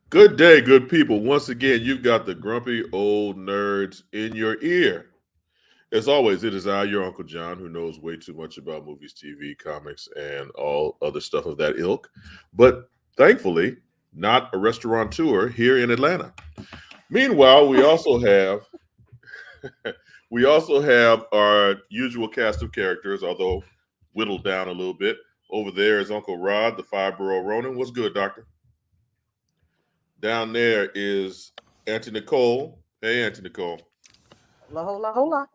Good day, good people. Once again, you've got the grumpy old nerds in your ear. As always, it is I, your Uncle John, who knows way too much about movies, TV, comics, and all other stuff of that ilk. But thankfully, not a restaurateur here in Atlanta. Meanwhile, we also have our usual cast of characters, although whittled down a little bit. Over there is Uncle Rod, the five-borough Ronin. What's good, Doctor? Down there is Auntie Nicole. Hey, Auntie Nicole. Hola, hola, hola.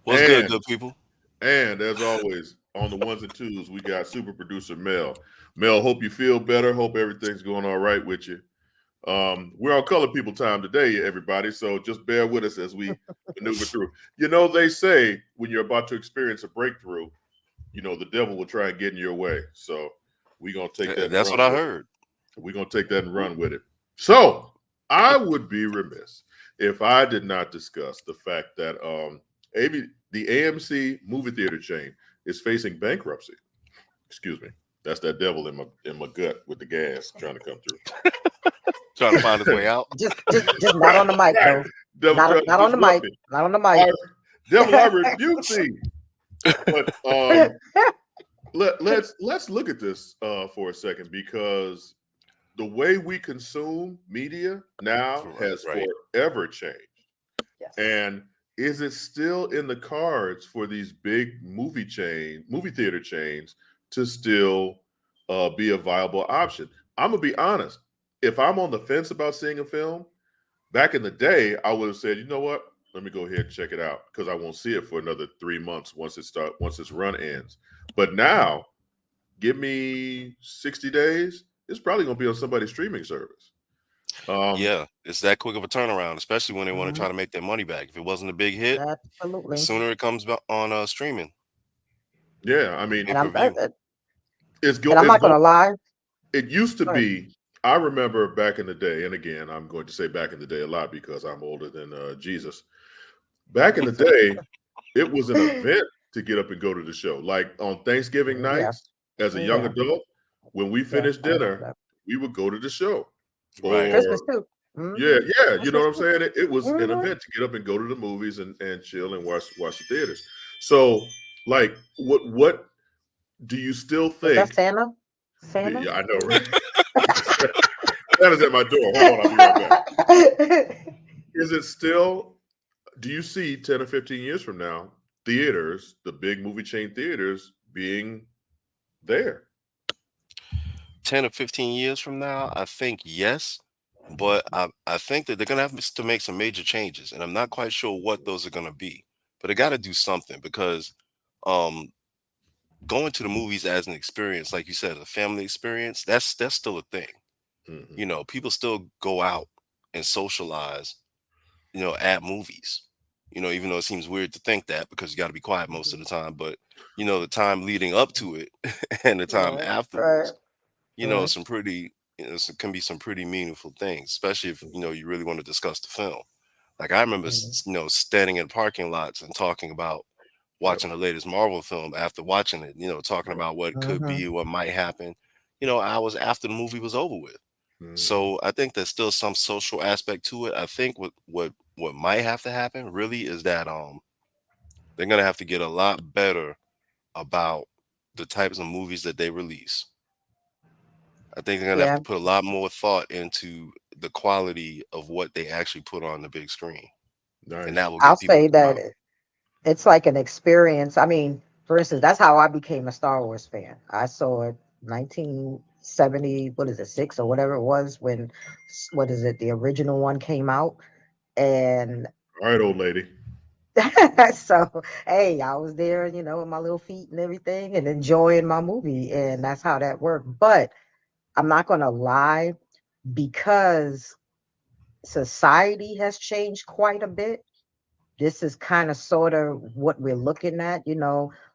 What's good, And good people? as always, on the ones and twos, we got super producer Mel. Mel, hope you feel better. Hope everything's going all right with you. We're on color people time today, everybody. So just bear with us as we maneuver through. You know, they say when you're about to experience a breakthrough, the devil will try and get in your way. So we're gonna take that and That's run what I with it. heard. We're gonna take that and run with it. So I would be remiss if I did not discuss the fact that the AMC movie theater chain is facing bankruptcy. Excuse me. That's that devil in my gut with the gas trying to come Trying to find his way through. out. Just not on the mic Right. though. Devil trying Not to on the disrupt mic. me. Not on the mic. I, devil, I rebuke thee. But let's look at this for a second, because the way we consume media now has Right. forever changed. Yes. And is it still in the cards for these big movie theater chains to still be a viable option? I'm gonna be honest. If I'm on the fence about seeing a film, back in the day, I would have said, you know what? Let me go ahead and check it out because I won't see it for another 3 months once its run ends. But now, give me 60 days. It's probably gonna be on somebody's streaming service. Um, Yeah, it's that quick of a turnaround, especially when they want to Mhm. try to make their money back. If it wasn't a big hit, the Absolutely. sooner it comes on streaming yeah, I or mean, pay And per I'm view. it's go and I'm it's not going. gonna lie. It used to Go ahead. be. I remember back in the day, and again, I'm going to say back in the day a lot because I'm older than Jesus. Back in the day, it was an event to get up and go to the show. Like on Thanksgiving Oh yeah. nights, as a Oh young yeah. adult, when we Yeah. finished I remember dinner, that. we would go to the show. Right. Christmas Or too. yeah, yeah, you know Christmas what I'm too. saying? It was an hmm event to get up and go to the movies and chill and watch the theaters. So, like, what do you still Was that think? Santa? Santa? Yeah, I know, right? Santa's at my door. Hold on, I'll be right back. Is it still? Do you see 10 or 15 years from now, theaters, the big movie chain theaters, being there? 10 or 15 years from now, I think yes, but I think that they're gonna have to make some major changes, and I'm not quite sure what those are gonna be. But they got to do something because um, going to the movies as an experience, like you said, a family experience, that's still a thing. Hmm. You know, people still go out and socialize, at movies. Even though it seems weird to think that because you got to be quiet most of the time, but the time leading up to it and the time Right. Right. afterwards, Mhm. some pretty, can be some pretty meaningful things, especially if you really want to discuss the film. Like I remember, Mhm. standing in parking lots and talking about Yep. watching the latest Marvel film after watching it. Talking Right. about what could Mhm. be, what might happen. Hours after the movie was over with. Hmm. So I think there's still some social aspect to it. I think what might have to happen really is that they're gonna have to get a lot better about the types of movies that they release. I think they're gonna have Yeah. to put a lot more thought into the quality of what they actually put on the big screen, and that Nice. will I'll get people to say come that out. it's like an experience. I mean, for instance, that's how I became a Star Wars fan. I saw it 1970, what is it, six or whatever it was when, what is it, the original one came out. And All right, old lady. so, hey, I was there, with my little feet and everything and enjoying my movie. And that's how that worked. But I'm not going to lie, because society has changed quite a bit. This is kind of sort of what we're looking at.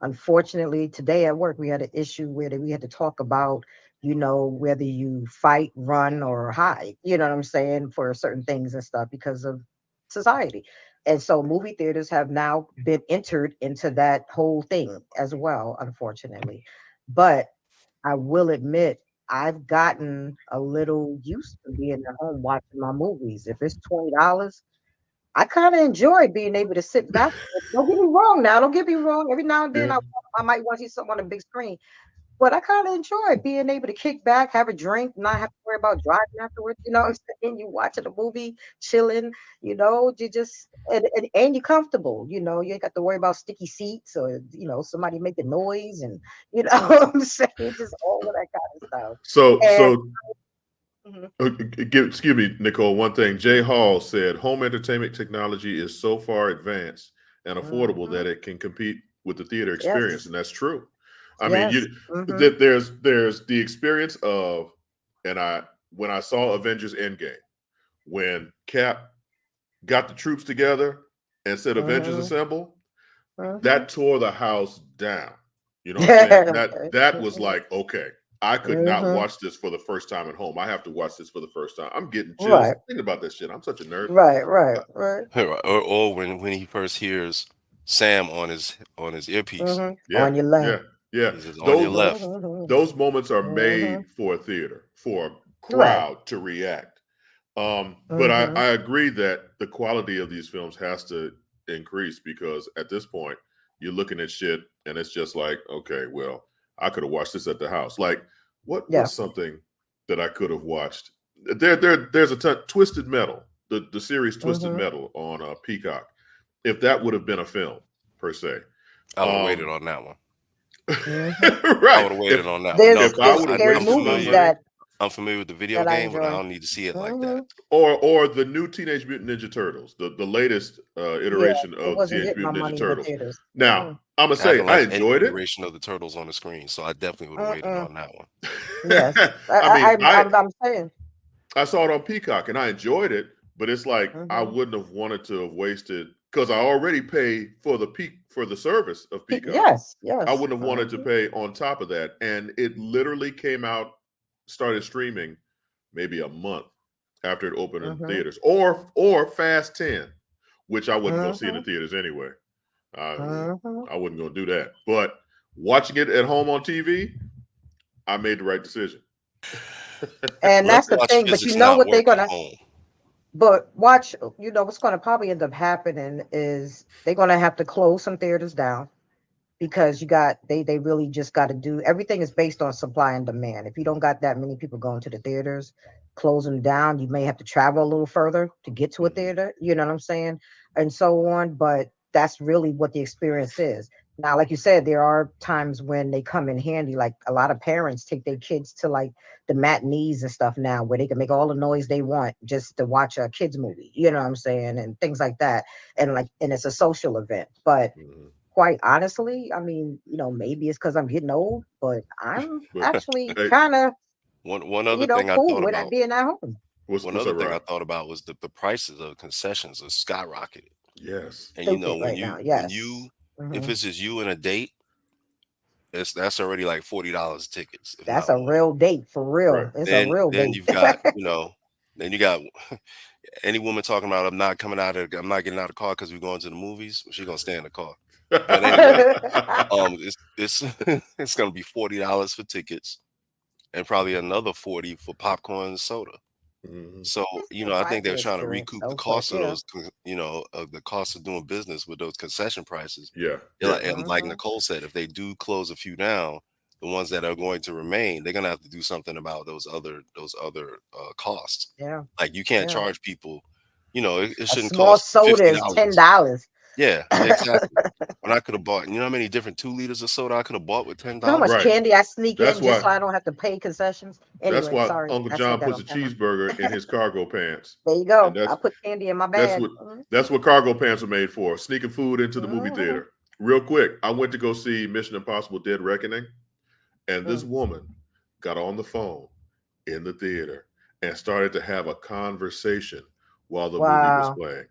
Unfortunately, today at work, we had an issue where we had to talk about, whether you fight, run, or hide, you know what I'm saying, for certain things and stuff because of society. And so movie theaters have now been entered into that whole thing as well, unfortunately. But I will admit, I've gotten a little used to being at home watching my movies. If it's $20, I kind of enjoy being able to sit back. Don't get me wrong now. Don't get me wrong. Every now and then Yeah. I might want to see something on a big screen. But I kind of enjoy being able to kick back, have a drink, not have to worry about driving afterwards. You know what I'm saying? You watching a movie, chilling, you just and you're comfortable. You ain't got to worry about sticky seats or somebody making noise and you know what I'm saying? Just all of that kind of stuff. So And so mhm, excuse me, Nicole. One thing, Jay Hall said, home entertainment technology is so far advanced and affordable mhm, that it can compete with the theater experience, yes, and that's true. I mean, yes, you hmm that there's the experience of, and when I saw Avengers Endgame, when Cap got the troops together and said Avengers hmm Assemble, hmm that tore the house down. You know what I'm saying? Yeah, okay. That was like, okay, I could not hmm watch this for the first time at home. I have to watch this for the first time. I'm getting chills Right, thinking about this shit. I'm such a nerd. right, right, Uh, right. or when he first hears Sam on his earpiece, yeah, On your left. yeah, yeah. he says on your Those left. those moments are hmm made for a theater, for a Right. crowd to react. But I Mhm. agree that the quality of these films has to increase because at this point you're looking at shit and it's just like, okay, well, I could have watched this at the house. Like, Yeah. what's something that I could have watched? There's a Twisted Metal, the series Twisted Mhm. Metal on Peacock. If that would have been a film per se, I would have waited um, on that one. Mhm. I right? would have waited If on that one. No, There's if I because there's would have scary I'm wasted my movies familiar. money, I'm familiar with the video that I game, but I enjoy. don't need to see it like that. Mhm. or the new Teenage Mutant Ninja Turtles, the latest Yeah, iteration it of wasn't Teenage getting my Mutant Ninja money in the Turtles. theaters. Now, Mm-mm. I'm gonna I say haven't I liked any enjoyed it. iteration of the turtles on the screen, so I definitely would have waited Mm-mm. on that one. Yes. I, I I mean, I'm I'm saying. I saw it on Peacock and I enjoyed it, but it's like I Mhm. wouldn't have wanted to have wasted because I already pay for the service of Peacock. Yes, I yes. wouldn't have wanted to Mhm. pay on top of that, and it literally came out, started streaming maybe a month after it opened in Mhm. theaters, or Fast 10, which I wasn't gonna see in the Mhm. theaters anyway. I Mhm. I wasn't gonna do that. But watching it at home on TV, I made the right decision. And that's Let's the watch thing, but you physics know not what they're work at gonna home. but watch, what's gonna probably end up happening is they're gonna have to close some theaters down because they really just got to do everything is based on supply and demand. If you don't got that many people going to the theaters, close them down, you may have to travel a little further to get to a Mhm. theater, you know what I'm saying, and so on. But that's really what the experience is. Now, like you said, there are times when they come in handy. Like a lot of parents take their kids to like the matinees and stuff now, where they can make all the noise they want just to watch a kids movie. You know what I'm saying, and things like that. And it's a social event, but Mhm. quite honestly, I mean, maybe it's because I'm getting old, but I'm But actually hey, kind of, One other thing I cool thought with that about. being at home. One what's other up, thing I Ryan? thought about was the prices of concessions are skyrocketed. Yes. And Stupid right now. Yes. if hmm it's just you and a date, that's already like $40 tickets, if That's not a more. real date for Right. real. It's a real Then date. you've got, then you got any woman talking about I'm not getting out of the car because we're going to the movies. She's gonna stay in the car. But anyway, it's it's gonna be $40 for tickets and probably another 40 for popcorn and soda. Mhm. So, It's still I part think of the they're trying to experience recoup the though, but cost of yeah. of the cost of doing business with those concession prices. Yeah. And Yeah. like hmm Nicole said, if they do close a few down, the ones that are going to remain, they're gonna have to do something about those other costs. Yeah. Like you can't Yeah. charge people, it A shouldn't small cost soda is $50. $10. Yeah, exactly. When I could have bought, how many different 2 liters of soda I could have bought with ten You know how much dollars? Right. candy I sneak That's in just why so I don't have to pay concessions? that's Anyway, why sorry. Uncle I said John that puts on a camera. cheeseburger in his cargo pants. There you And go. I put candy in my that's bag. what that's what cargo pants are made for, sneaking food into the movie Mhm. theater. Real quick, I went to go see Mission Impossible Dead Reckoning, and this Mm. woman got on the phone in the theater and started to have a conversation while the movie was Wow. playing.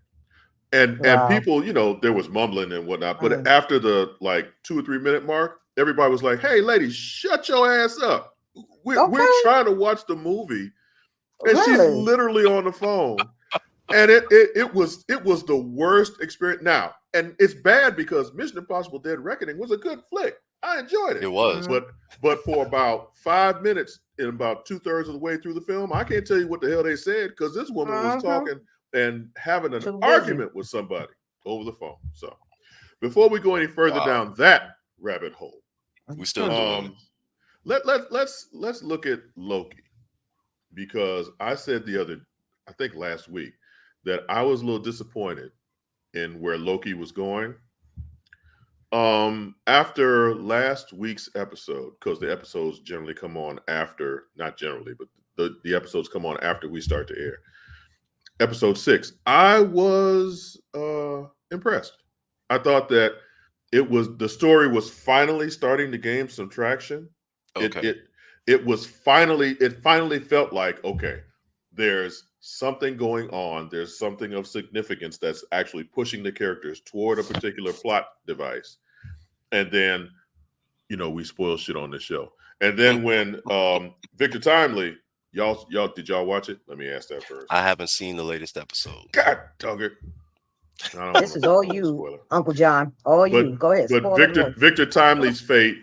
And Wow. people, there was mumbling and whatnot, but Mm. after the like 2 or 3 minute mark, everybody was like, "Hey, lady, shut your ass up. We're Okay. trying to watch the movie," and she's Really? literally on the phone. And it was the worst experience. Now, and it's bad because Mission Impossible Dead Reckoning was a good flick. I enjoyed It it. was. But for about 5 minutes and about 2/3 of the way through the film, I can't tell you what the hell they said because this woman was talking and having an Too busy. argument with somebody over the phone. So before we go any further Wow. down that rabbit hole, We still doing it. let's look at Loki, because I said I think last week, that I was a little disappointed in where Loki was going. After last week's episode, because the episodes generally come on after, not generally, but the episodes come on after we start to air. Episode 6, I was impressed. I thought that the story was finally starting to gain some traction. It Okay. it it finally felt like, okay, there's something going on. There's something of significance that's actually pushing the characters toward a particular plot device. And then, we spoil shit on this show. And then when Victor Timely, y'all did y'all watch it? Let me ask that first. I haven't seen the latest episode. God dog it. I don't This wanna- is I all don't wanna you, spoil it. Uncle John. All you. But Go ahead. but Spoil Victor everyone. Victor Timely's fate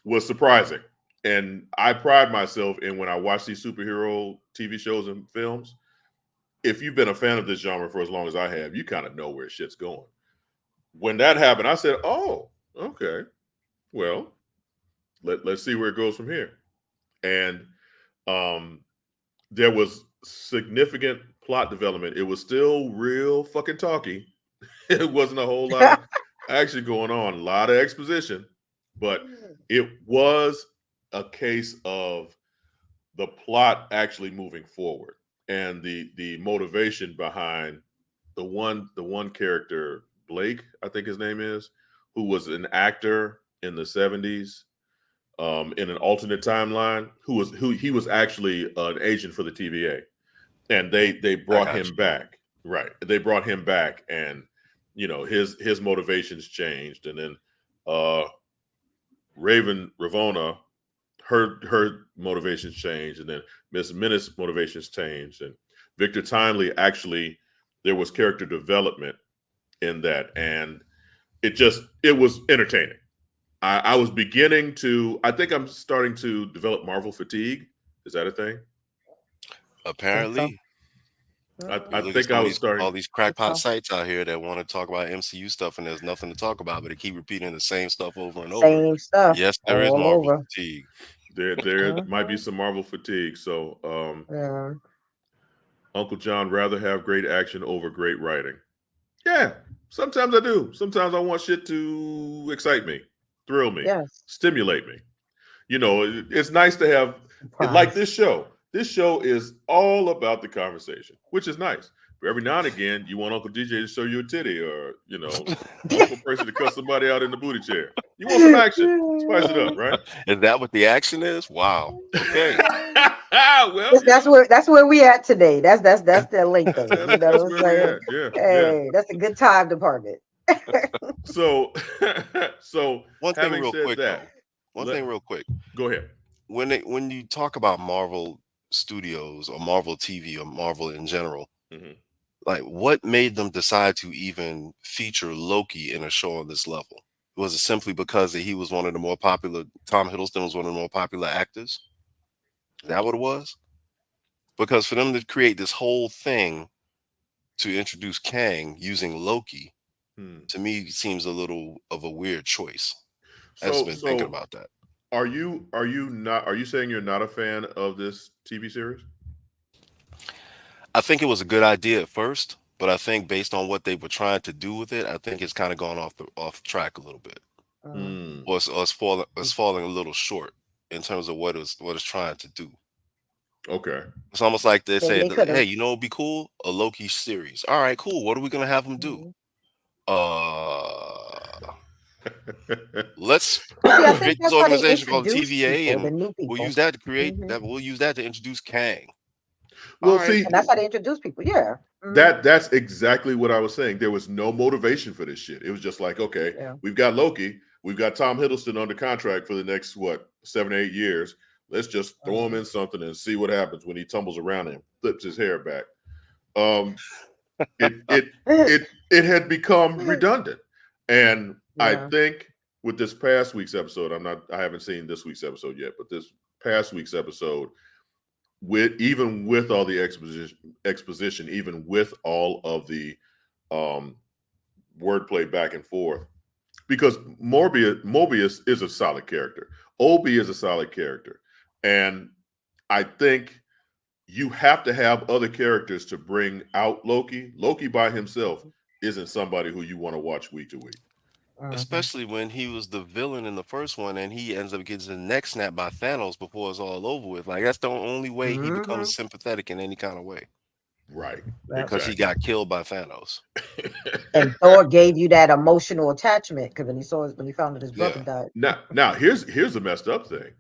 was surprising. And I pride myself in, when I watch these superhero TV shows and films, if you've been a fan of this genre for as long as I have, you kind of know where shit's going. When that happened, I said, oh, okay. Well, let's see where it goes from here. And um, there was significant plot development. It was still real fucking talky. It wasn't a whole lot of actually going on, a lot of exposition, but it was a case of the plot actually moving forward, and the motivation behind the one character, Blake, I think his name is, who was an actor in the 70s, in an alternate timeline, who he was actually an agent for the TVA, and they brought got him you. back. Right, they brought him back, and his motivations changed, and then Raven Ravonna, her motivations changed, and then Miss Minutes' motivations changed, and Victor Timely, actually, there was character development in that, and it was entertaining. I was beginning to, I think I'm starting to develop Marvel fatigue. Is that a thing? Think so. Apparently, I you look at think some I of was these starting. all these Think crackpot so. sites out here that want to talk about MCU stuff, and there's nothing to talk about, but they keep repeating the same stuff over and over. Same stuff Yes, there is all Marvel over. fatigue. There might be Mhm. some Marvel fatigue. So, Yeah. Uncle John rather have great action over great writing. Yeah, sometimes I do. Sometimes I want shit to excite me, thrill me, Yes. stimulate me. It's nice to have it, like Surprise. this show. This show is all about the conversation, which is nice. But every now and again, you want Uncle DJ to show you a titty, or Uncle Percy to cut somebody out in the booty chair. You want some action? Spice it up, right? Is that what the action is? Wow. Okay. Well, That's where we at today. That's the length of it. You know that's what I'm where we saying? at. Yeah, yeah. Hey, that's a good time department. So, so One thing having real said quick that, though. One let thing real quick. go ahead. When you talk about Marvel Studios or Marvel TV or Marvel in general, Mhm. like what made them decide to even feature Loki in a show on this level? Was it simply because that he was one of the more popular, Tom Hiddleston was one of the more popular actors? Is that what it was? Because for them to create this whole thing to introduce Kang using Loki, Hmm. to me seems a little of a weird choice. I've just So, been thinking so about that. are you saying you're not a fan of this TV series? I think it was a good idea at first, but I think based on what they were trying to do with it, I think it's kind of gone off track a little bit, Uh, Hmm. or it's falling a little short in terms of what it's trying to do. Okay. It's almost like they maybe say, they could "Hey, have. it'd be cool a Loki series. All right, cool. What are we gonna have them do? Uh, let's See, I think create this that's how they organization called introduce TVA, people, the and new we'll people. use that to create Hmm that. We'll use that to introduce Kang. All Well, right, see, And that's how cool. they introduce people. Yeah. that's exactly what I was saying. There was no motivation for this shit. It was just like, okay, Yeah. we've got Loki, we've got Tom Hiddleston under contract for the next 7 or 8 years. Let's just throw him Uh, in something and see what happens when he tumbles around and flips his hair back. Um, it it it it had become redundant, and I yeah. think with this past week's episode, I haven't seen this week's episode yet, but this past week's episode, even with all the exposition, even with all of the wordplay back and forth, because Mobius is a solid character. Obi is a solid character. And I think you have to have other characters to bring out Loki. Loki by himself isn't somebody who you want to watch week to week. Especially when he was the villain in the first one and he ends up getting his neck snapped by Thanos before it's all over with. Like, that's the only way he becomes sympathetic in any kind of way. Right. Because he got killed by Thanos. And Thor gave you that emotional attachment because when he found that his brother died. Now here's the messed up thing.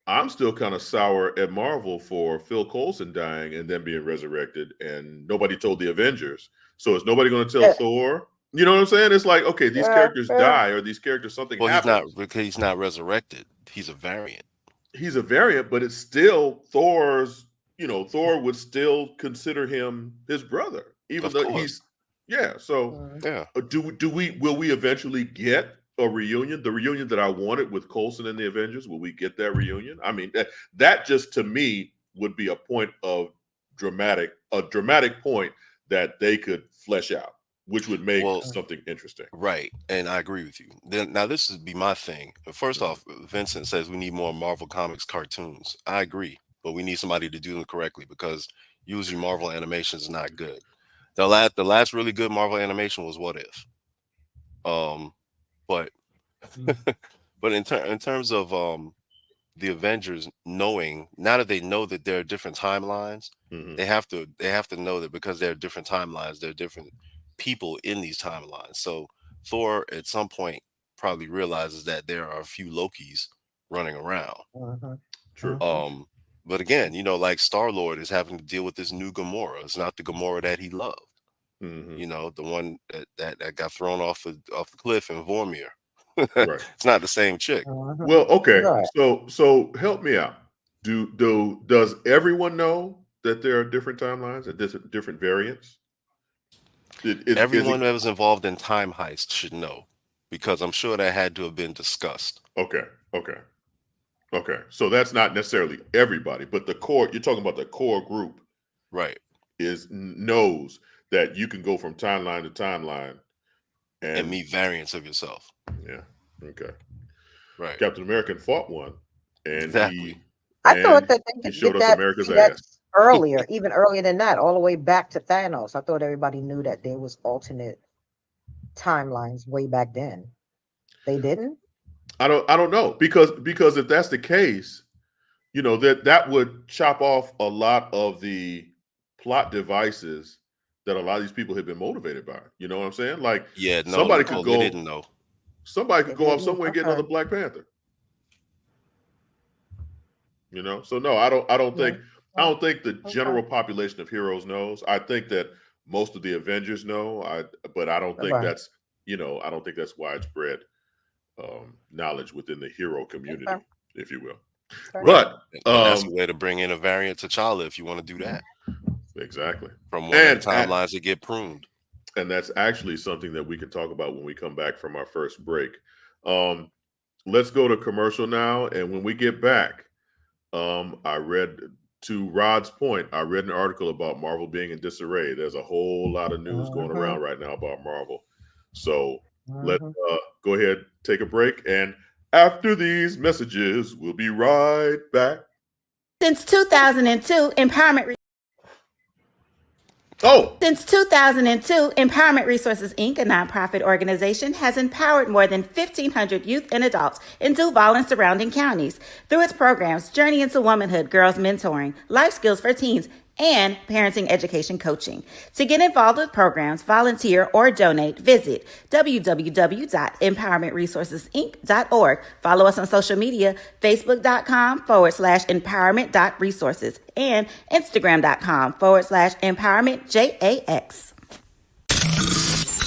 I'm still kind of sour at Marvel for Phil Coulson dying and then being resurrected, and nobody told the Avengers. So is nobody going to tell Thor? You know what I'm saying? It's like, okay, these characters die, or these characters something happens. He's not resurrected. He's a variant. He's a variant, but it's still Thor's. You know, Thor would still consider him his brother, even though he's So will we eventually get a reunion? The reunion that I wanted with Coulson and the Avengers, will we get that reunion? I mean, that just to me would be a dramatic point that they could flesh out, which would make something interesting. Right. And I agree with you. Now this would be my thing. First off, Vincent says we need more Marvel Comics cartoons. I agree, but we need somebody to do them correctly because usually Marvel animation is not good. The last really good Marvel animation was What If. But in terms of the Avengers knowing, now that they know that there are different timelines, they have to know that because there are different timelines, there are different people in these timelines. So Thor at some point probably realizes that there are a few Lokis running around. True. But again, you know, like Star-Lord is having to deal with this new Gamora. It's not the Gamora that he loved. You know, the one that got thrown off the cliff in Vormir. Right. It's not the same chick. Well, okay. Right. So help me out. Does everyone know that there are different timelines and different variants? Everyone that was involved in Time Heist should know, because I'm sure that had to have been discussed. Okay. So that's not necessarily everybody, but the core. You're talking about the core group, right? Knows that you can go from timeline to timeline and meet variants of yourself. Yeah. Okay. Right. Captain America fought one, and I thought that they showed us America's ass earlier, even earlier than that, all the way back to Thanos. I thought everybody knew that there was alternate timelines way back then. They didn't. I don't know, because if that's the case, you know, that would chop off a lot of the plot devices that a lot of these people have been motivated by. You know what I'm saying? Like, somebody could go. They didn't know. Somebody could go off somewhere and get another Black Panther. You know, so no, I don't think the general population of heroes knows. I think that most of the Avengers know. But I don't think that's widespread knowledge within the hero community, if you will. But that's a way to bring in a variant T'Challa if you want to do that. Exactly. From one of the timelines that get pruned. And that's actually something that we can talk about when we come back from our first break. Let's go to commercial now. And when we get back, to Rod's point, I read an article about Marvel being in disarray. There's a whole lot of news going around right now about Marvel. So let's go ahead, take a break. And after these messages, we'll be right back. Since 2002, Since 2002, Empowerment Resources, Inc., a nonprofit organization, has empowered more than 1,500 youth and adults in Duval and surrounding counties through its programs Journey into Womanhood, Girls Mentoring, Life Skills for Teens, and Parenting Education Coaching. To get involved with programs, volunteer, or donate, visit www.empowermentresourcesinc.org. Follow us on social media, facebook.com/empowerment.resources and instagram.com/empowermentjax.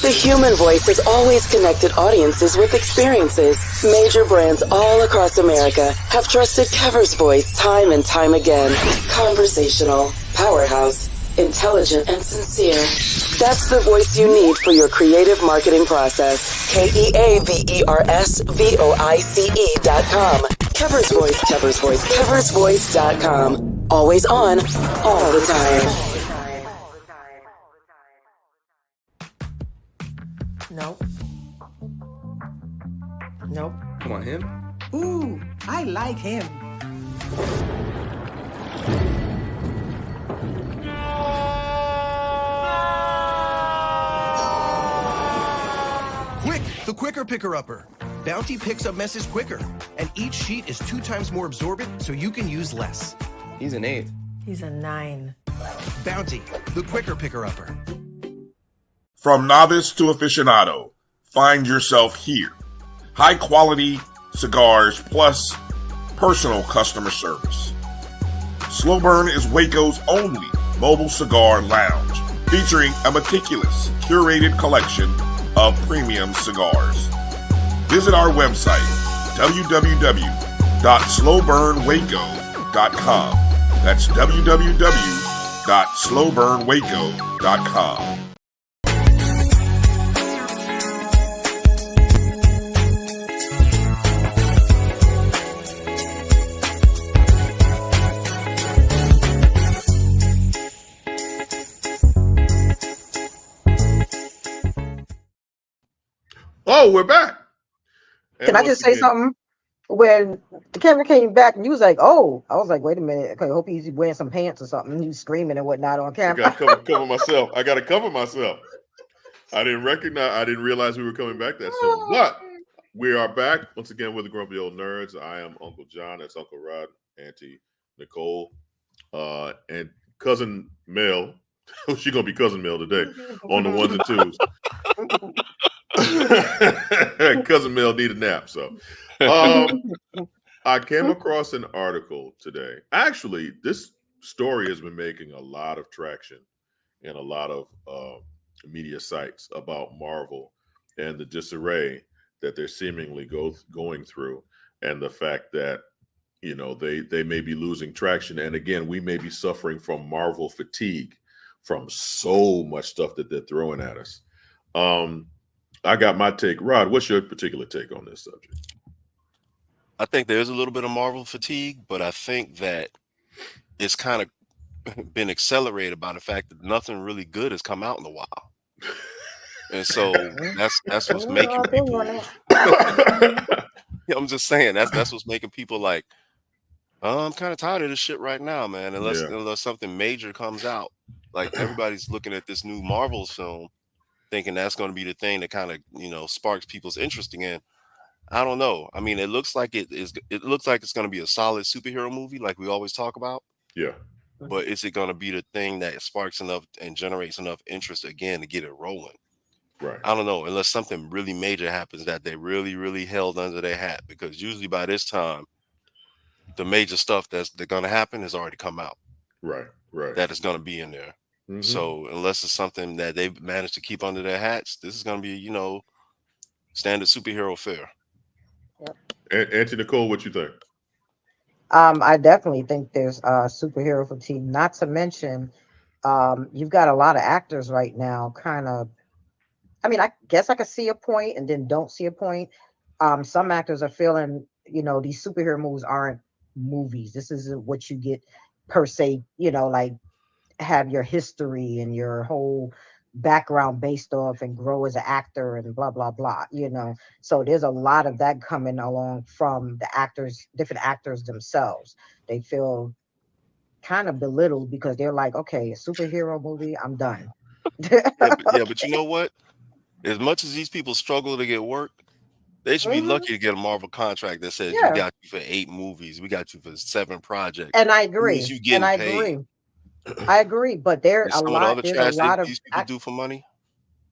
The human voice has always connected audiences with experiences. Major brands all across America have trusted Kever's voice time and time again. Conversational, powerhouse, intelligent, and sincere. That's the voice you need for your creative marketing process. KeaversVoice.com. Kever's Voice, Kever's Voice, KeversVoice.com. Always on, all the time. Nope. Nope. Come on, him? Ooh, I like him. Quick, the quicker picker-upper. Bounty picks up messes quicker, and each sheet is 2 times more absorbent, so you can use less. He's an 8. He's a 9. Bounty, the quicker picker-upper. From novice to aficionado, find yourself here. High quality cigars plus personal customer service. Slow Burn is Waco's only mobile cigar lounge, featuring a meticulous, curated collection of premium cigars. Visit our website, www.slowburnwaco.com. That's www.slowburnwaco.com. Oh, we're back. Can I just say something? When the camera came back and you was like, "Oh," I was like, "Wait a minute. Okay, I hope he's wearing some pants or something." He's screaming and whatnot on I camera. got to cover myself. I got to cover myself. I didn't realize we were coming back that soon. But we are back once again with the Grumpy Old Nerds. I am Uncle John. That's Uncle Rod, Auntie Nicole, and Cousin Mel. She's gonna be Cousin Mel today on the ones and twos. Cousin Mel need a nap, so I came across an article today. Actually, this story has been making a lot of traction in a lot of media sites about Marvel and the disarray that they're seemingly going through, and the fact that they may be losing traction, and again, we may be suffering from Marvel fatigue from so much stuff that they're throwing at us. I got my take. Rod, what's your particular take on this subject? I think there's a little bit of Marvel fatigue, but I think that it's kind of been accelerated by the fact that nothing really good has come out in a while. And so that's what's making people I'm just saying that's what's making people like, oh, I'm kind of tired of this shit right now, man. Unless something major comes out. Like everybody's looking at this new Marvel's film thinking that's going to be the thing that kind of, sparks people's interest again. I don't know. I mean, it looks like it looks like it's going to be a solid superhero movie like we always talk about. Yeah. But is it going to be the thing that sparks enough and generates enough interest again to get it rolling? Right. I don't know, unless something really major happens that they really, really held under their hat, because usually by this time, the major stuff that's going to happen has already come out. Right. That is going to be in there. Mm-hmm. So unless it's something that they've managed to keep under their hats, this is going to be, standard superhero fare. Yep. Auntie Nicole, what you think? I definitely think there's superhero fatigue. Not to mention, you've got a lot of actors right now kind of, I guess I could see a point and then don't see a point. Some actors are feeling, these superhero movies aren't movies. This isn't what you get per se, like have your history and your whole background based off and grow as an actor and blah, blah, blah, So there's a lot of that coming along from the actors, different actors themselves. They feel kind of belittled because they're like, okay, a superhero movie, I'm done. But you know what? As much as these people struggle to get work, they should be lucky to get a Marvel contract that says we got you for 8 movies, we got you for 7 projects. And I agree. I agree, but there's a lot of these people do for money.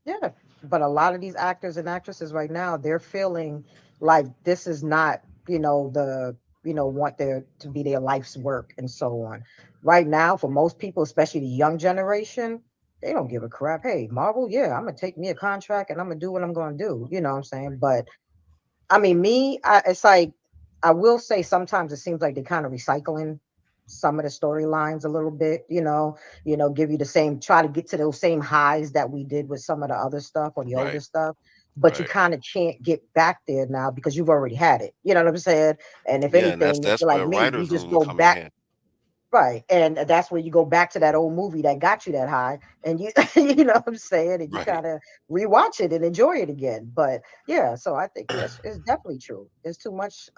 Yeah, but a lot of these actors and actresses right now, they're feeling like this is not, want there to be their life's work and so on. Right now, for most people, especially the young generation, they don't give a crap. Hey, Marvel, I'm gonna take me a contract and I'm gonna do what I'm gonna do. You know what I'm saying? But it's like I will say sometimes it seems like they're kind of recycling some of the storylines a little bit, give you the same, try to get to those same highs that we did with some of the other stuff or the older Right. stuff. But you Right. kind of can't get back there now because you've already had it. You know what I'm saying? And if Yeah, and that's anything, if that's you're like where a me, you writer's just room go come in back. handy. Right. And that's where you go back to that old movie that got you that high and you you know what I'm saying? And you Right. kind of rewatch it and enjoy it again. But yeah, so I think yes, it's definitely true. There's too much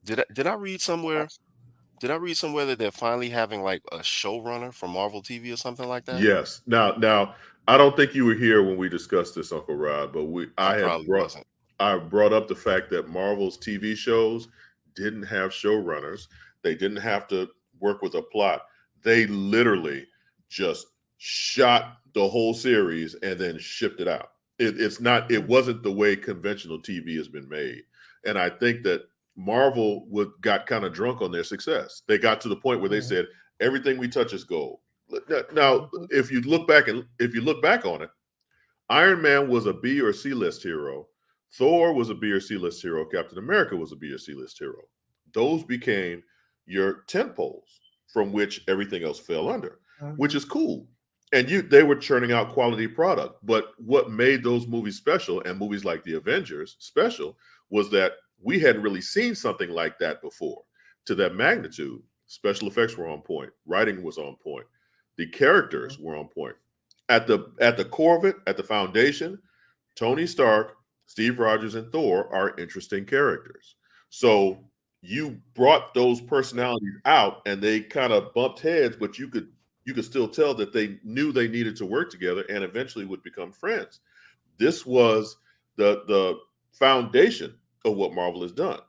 Did I read somewhere? much Did I read somewhere that they're finally having like a showrunner for Marvel TV or something like that? Yes. Now, I don't think you were here when we discussed this, Uncle Rod, but I probably wasn't. I brought up the fact that Marvel's TV shows didn't have showrunners. They didn't have to work with a plot. They literally just shot the whole series and then shipped it out. It wasn't the way conventional TV has been made. And I think that Marvel got kind of drunk on their success. They got to the point where they said, everything we touch is gold. Now, if you look back on it, Iron Man was a B or C list hero. Thor was a B or C list hero. Captain America was a B or C list hero. Those became your tent poles from which everything else fell under, which is cool. And they were churning out quality product. But what made those movies special, and movies like The Avengers special, was that we hadn't really seen something like that before to that magnitude. Special effects were on point. Writing was on point. The characters were on point. At the core of it, at the foundation, Tony Stark, Steve Rogers, and Thor are interesting characters. So you brought those personalities out, and they kind of bumped heads, but you could still tell that they knew they needed to work together and eventually would become friends. This was the foundation of what Marvel has done.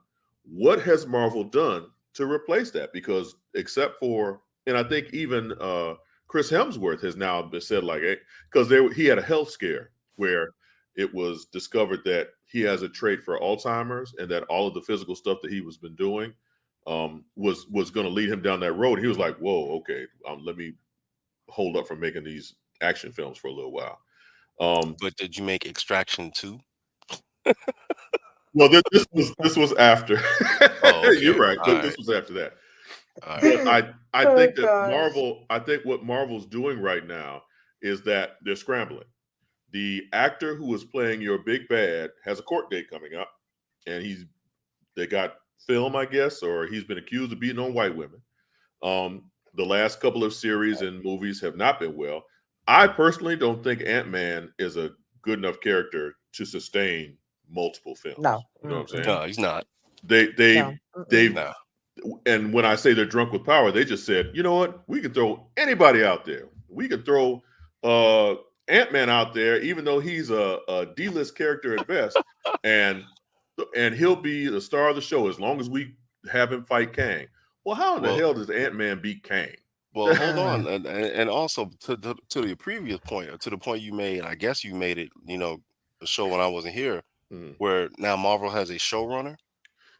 What has Marvel done to replace that? Because except for, and I think even Chris Hemsworth has now been said like, because he had a health scare where it was discovered that he has a trait for Alzheimer's and that all of the physical stuff that he was been doing was going to lead him down that road. He was like, whoa, okay, let me hold up from making these action films for a little while. But did you make Extraction 2? Well, this was after. Oh, okay. You're right. All This right. was after that. All right. But I Oh think that gosh. I think what Marvel's doing right now is that they're scrambling. The actor who is playing your big bad has a court date coming up, and they got film, I guess, or he's been accused of beating on white women. The last couple of series and movies have not been well. I personally don't think Ant-Man is a good enough character to sustain multiple films. No. You know what I'm saying? No, he's not. They've No. and when I say they're drunk with power, they just said, you know what? We can throw anybody out there. We can throw Ant-Man out there, even though he's a D-list character at best, and he'll be the star of the show as long as we have him fight Kang. Well, how in the Well, hell does Ant-Man beat Kang? well, hold on, and also to the previous point, or to the point you made. I guess you made it. The show when I wasn't here, where now Marvel has a showrunner.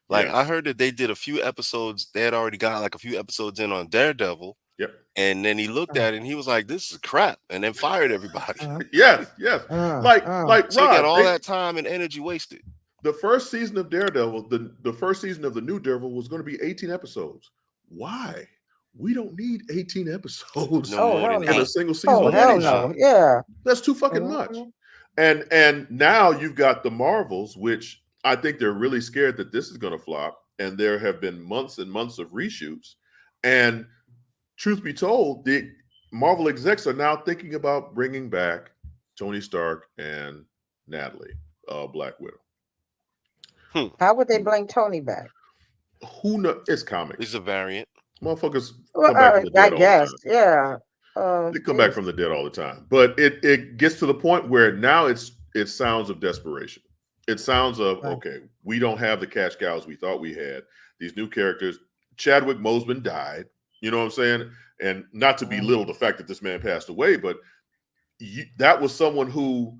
Like I Yes. heard that they did a few episodes. They had already got like a few episodes in on Daredevil. Yep. And then he looked at it and he was like, "This is crap," and then fired everybody. Yes. Like So he got Rod, all that time and energy wasted. the first season of Daredevil, the first season of the new Daredevil was going to be 18 episodes. Why? We don't need 18 episodes No more hell than no. in a 8. single season Oh of hell any show. no. Yeah. That's too fucking much. And now you've got the Marvels, which I think they're really scared that this is going to flop. And there have been months and months of reshoots. And truth be told, the Marvel execs are now thinking about bringing back Tony Stark and Natalie, Black Widow. How would they bring Tony back? Who knows? It's comics. It's a variant. Motherfuckers Well, come back from the dead I all the guess. time. Yeah. They come back from the dead all the time. But it gets to the point where now it sounds of desperation. It sounds of, okay, we don't have the cash cows we thought we had. These new characters. Chadwick Boseman died. You know what I'm saying? And not to belittle the fact that this man passed away, but that was someone who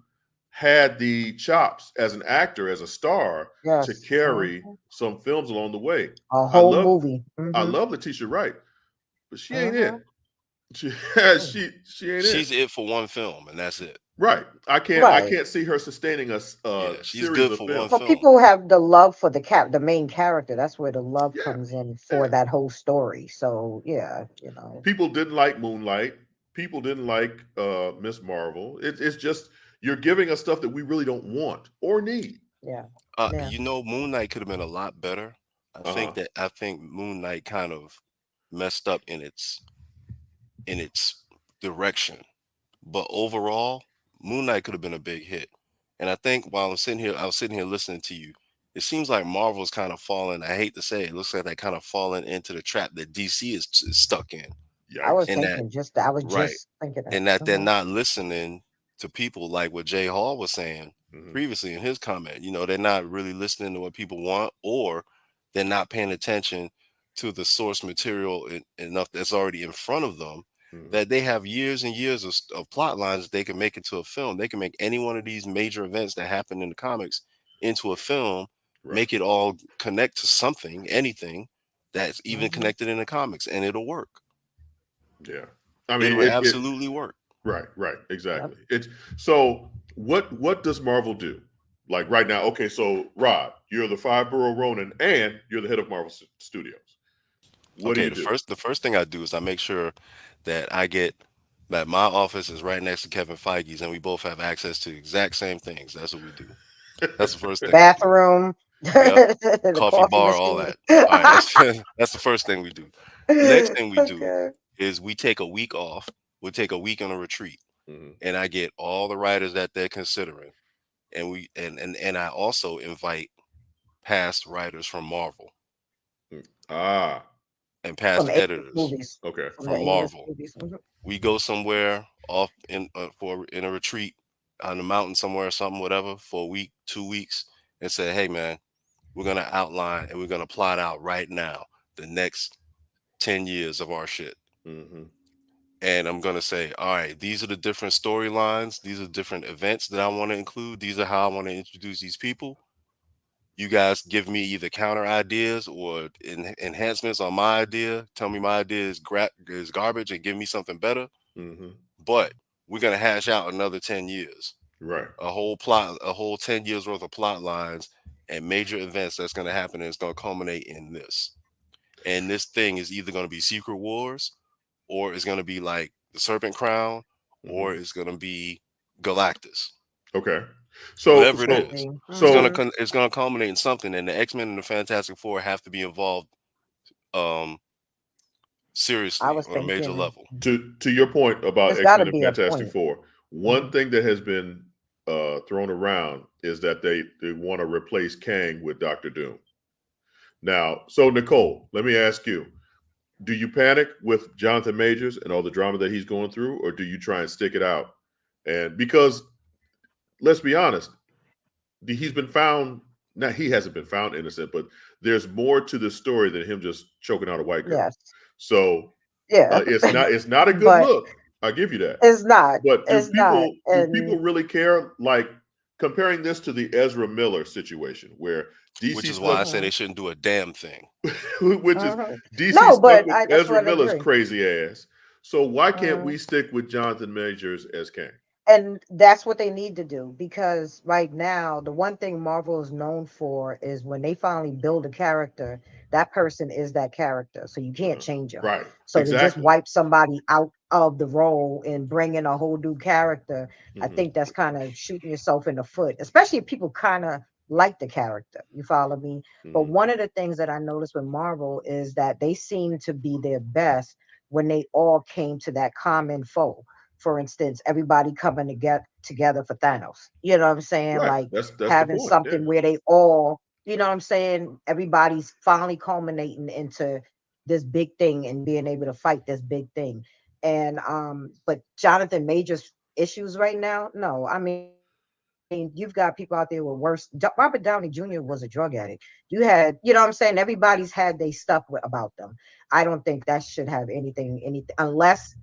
had the chops as an actor, as a star, to carry some films along the way. A whole movie. I love Letitia Wright, but she ain't it. She ain't She's it. it for one film, and that's it. Right. I Right. can't see her sustaining a Yeah, she's series good of for one films. But film. people have the love for the main character. That's where the love Yeah. comes in for Yeah. that whole story. So yeah, People didn't like Moonlight. People didn't like Miss Marvel. It's just you're giving us stuff that we really don't want or need. yeah, yeah. Moon Knight could have been a lot better. Uh-huh. I think Moon Knight kind of messed up in its direction. But overall, Moon Knight could have been a big hit. And I think while I was sitting here listening to you, it seems like Marvel's kind of fallen. I hate to say it looks like they're kind of falling into the trap that DC is stuck in. Yikes. I was Right. just thinking that. And that they're not listening to people like what Jay Hall was saying Hmm. previously in his comment. They're not really listening to what people want, or they're not paying attention to the source material enough that's already in front of them, Hmm. that they have years and years of plot lines that they can make into a film. They can make any one of these major events that happen in the comics into a film, Right. make it all connect to something, anything that's even Mhm. connected in the comics, and it'll work. Yeah. I mean It'll it absolutely work. right, Yep. exactly. It's so what does Marvel do? Like right now, okay, so Rod, you're the five borough Ronin and you're the head of Marvel Studios. What do Okay, you do? the first thing I do is I make sure that I get that my office is right next to Kevin Feige's, and we both have access to the exact same things. That's what we do. That's the first thing I do. Bathroom, Yep, the coffee coffee bar, all machine. that. All right, that's that's the first thing we do. The next thing we do Okay. is we take a week off. We take a week on a retreat, Mhm. and I get all the writers that they're considering, and I also invite past writers from Marvel Ah, and From past 80s editors movies. okay. From the from 80s Marvel. movies. Mhm. We go somewhere off in a retreat on the mountain somewhere or something, whatever, for a week, 2 weeks, and say, hey man, we're gonna outline and we're gonna plot out right now the next 10 years of our shit. Hmm. And I'm gonna say, all right, these are the different storylines, these are different events that I want to include, these are how I want to introduce these people. You guys give me either counter ideas or enhancements on my idea. Tell me my idea is garbage and give me something better. Hmm. But we're gonna hash out another 10 years, Right. a whole 10 years worth of plot lines and major events that's gonna happen, and it's gonna culminate in this. And this thing is either gonna be Secret Wars, or it's gonna be like the Serpent Crown, Hmm. or it's gonna be Galactus. Okay. So Whatever it so is, Interesting. so it's gonna culminate in something, and the X-Men and the Fantastic Four have to be involved um I seriously was on a major thinking level. to your point about there's got to X-Men and be a Fantastic point. Four, one Mhm. thing that has been thrown around is that they want to replace Kang with Doctor Doom. Now, so Nicole, let me ask you: do you panic with Jonathan Majors and all the drama that he's going through, or do you try and stick it out? And because let's be honest, he's been found. Now he hasn't been found innocent, but there's more to the story than him just choking out a white girl. Yes. So Yeah. it's not a good But look. I'll give you that. it's not. But It's not. do And people really care? Like comparing this to the Ezra Miller situation, where Which DC is why stuck, I say Mhm. they shouldn't do a damn thing. which is Mhm. DC No, stuck but with that's Ezra what I Miller's agree. crazy ass. So why can't Mhm. we stick with Jonathan Majors as Kang? And that's what they need to do because right now, the one thing Marvel is known for is when they finally build a character, that person is that character. So you can't Uh, change them. right. So to just Exactly. wipe somebody out of the role and bring in a whole new character, I Hmm. think that's kind of shooting yourself in the foot, especially if people kind of like the character. You follow me? But Hmm. one of the things that I noticed with Marvel is that they seem to be their best when they all came to that common foe. For instance, everybody coming to get together for Thanos. You know what I'm saying? Right. Like That's the having point. Yeah. something where they all, you know what I'm saying? Everybody's finally culminating into this big thing and being able to fight this big thing. And but Jonathan Major's issues right now, no. I mean, you've got people out there with worse. Robert Downey Jr. was a drug addict. You had, you know what I'm saying? Everybody's had their stuff about them. I don't think that should have anything, unless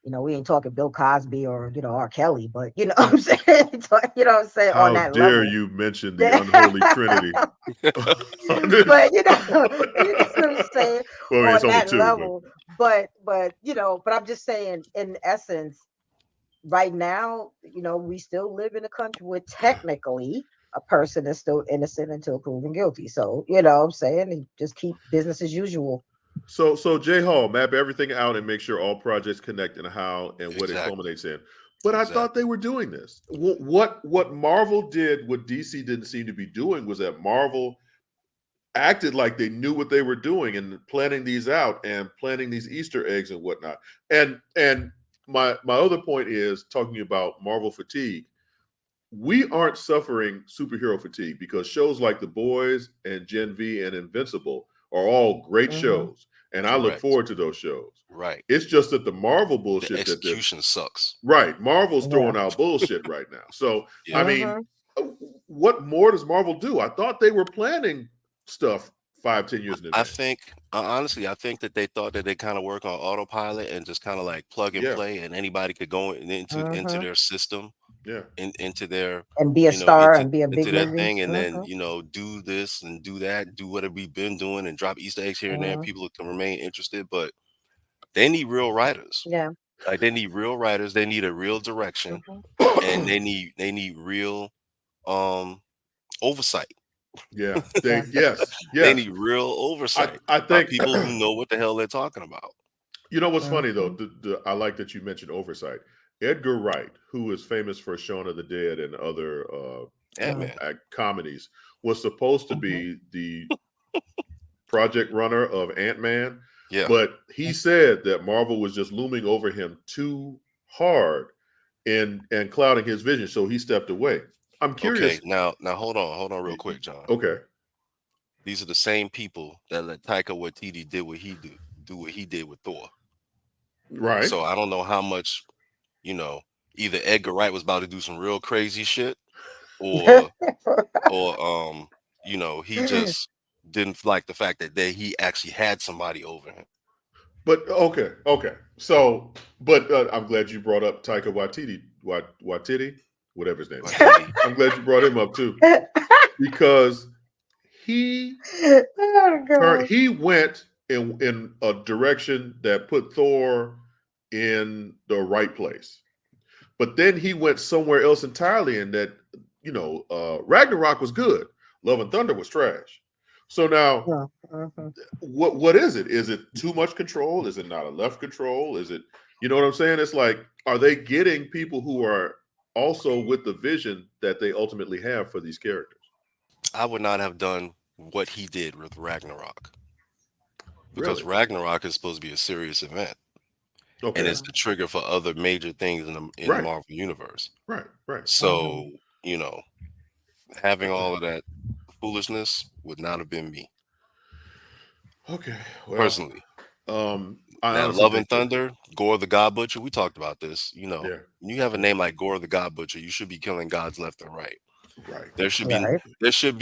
we ain't talking Bill Cosby or R. Kelly, but you know what I'm saying. You know what I'm saying on How that dare level. you mention the but unholy trinity on this? you know what I'm saying Well, I mean, it's on only that two, but level. But I'm just saying, in essence, right now, we still live in a country where technically a person is still innocent until proven guilty. So, what I'm saying, and just keep business as usual. So Jay Hall, map everything out and make sure all projects connect and how and what it Exactly. culminates in. But I thought Exactly. they were doing this. What Marvel did, what DC didn't seem to be doing, was that Marvel acted like they knew what they were doing and planning these out and planting these Easter eggs and whatnot. And my other point is talking about Marvel fatigue. We aren't suffering superhero fatigue because shows like The Boys and Gen V and Invincible are all great Hmm. shows, and I look Correct. forward to those shows. Right. It's just that the Marvel The bullshit that they're execution sucks. right. Marvel's Yeah. throwing out bullshit right now. So I Yeah. mean, Hmm. what more does Marvel do? I thought they were planning stuff 5, 10 years in I advance. think honestly, I think that they thought that they kind of work on autopilot and just kind of like plug and Yeah, play, and anybody could go into Hmm. their system, yeah. into their And be a star into and be a big their movie. thing, and then Hmm. do this and do that, do what we've been doing, and drop Easter eggs here and there, and Hmm. people can remain interested. But they need real writers. Yeah. Like they need real writers. They need a real direction, and they need real um oversight. Yeah. Yeah. They Yes. need real oversight I by think people who know what the hell they're talking about. you know what's funny though. Hmm. I like that you mentioned oversight. Edgar Wright, who is famous for Shaun of the Dead and other Ant Man. comedies, was supposed to be the project runner of Ant-Man, Yeah. but he said that Marvel was just looming over him too hard and clouding his vision, so he stepped away. I'm Okay. curious. Now hold on real quick, John. Okay, These are the same people that let Taika Waititi do what he did with Thor. right. So I don't know how much, you know, either Edgar Wright was about to do some real crazy shit, or he just didn't like the fact that he actually had somebody over him. But okay. So, but I'm glad you brought up Taika Waititi, whatever his name is. Waititi. I'm glad you brought him up too because he Oh gosh. he went in a direction that put Thor in the right place. But then he went somewhere else entirely, and that Ragnarok was good. Love and Thunder was trash. So now, Yeah. Mhm. what is it? Is it too much control? Is it not enough control? Is it, you know what I'm saying? It's like, are they getting people who are also with the vision that they ultimately have for these characters? I would not have done what he did with Ragnarok, because Really? Ragnarok is supposed to be a serious event, and Okay. it's the trigger for other major things in the Right. Marvel universe. Right. Mhm. So, having all of that foolishness would not have been me Okay. Well, personally. I Now, honestly Love and think that, Thunder, Gore the God Butcher, we talked about this. yeah. When you have a Yeah. name like Gore the God Butcher, you should be killing gods left and right. Right. There should be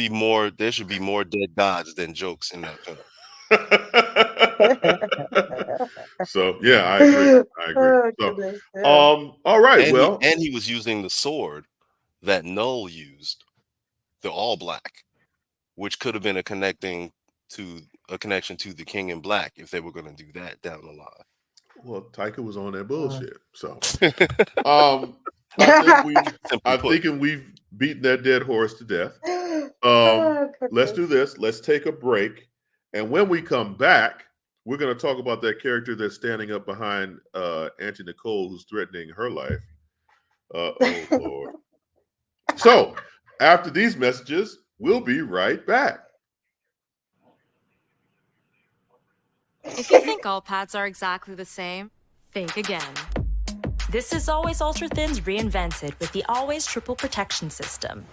Right. more dead gods than jokes in that film. So yeah, I agree. I agree. Oh So goodness. Yeah. all right. And he Well, and he was using the sword that Null used, the all black, which could have been a connection to the King in Black if they were going to do that down the Taika was on that Mm. bullshit. So line. I think Simply I'm put. thinking we've beaten that dead horse to death. Oh Let's do goodness. this. Let's take a break. And when we come back, we're going to talk about that character that's standing up behind Auntie Nicole, who's threatening her life. Oh, Lord. So after these messages, we'll be right back. If you think all pads are exactly the same, think again. This is Always Ultra Thins reinvented with the Always Triple Protection System.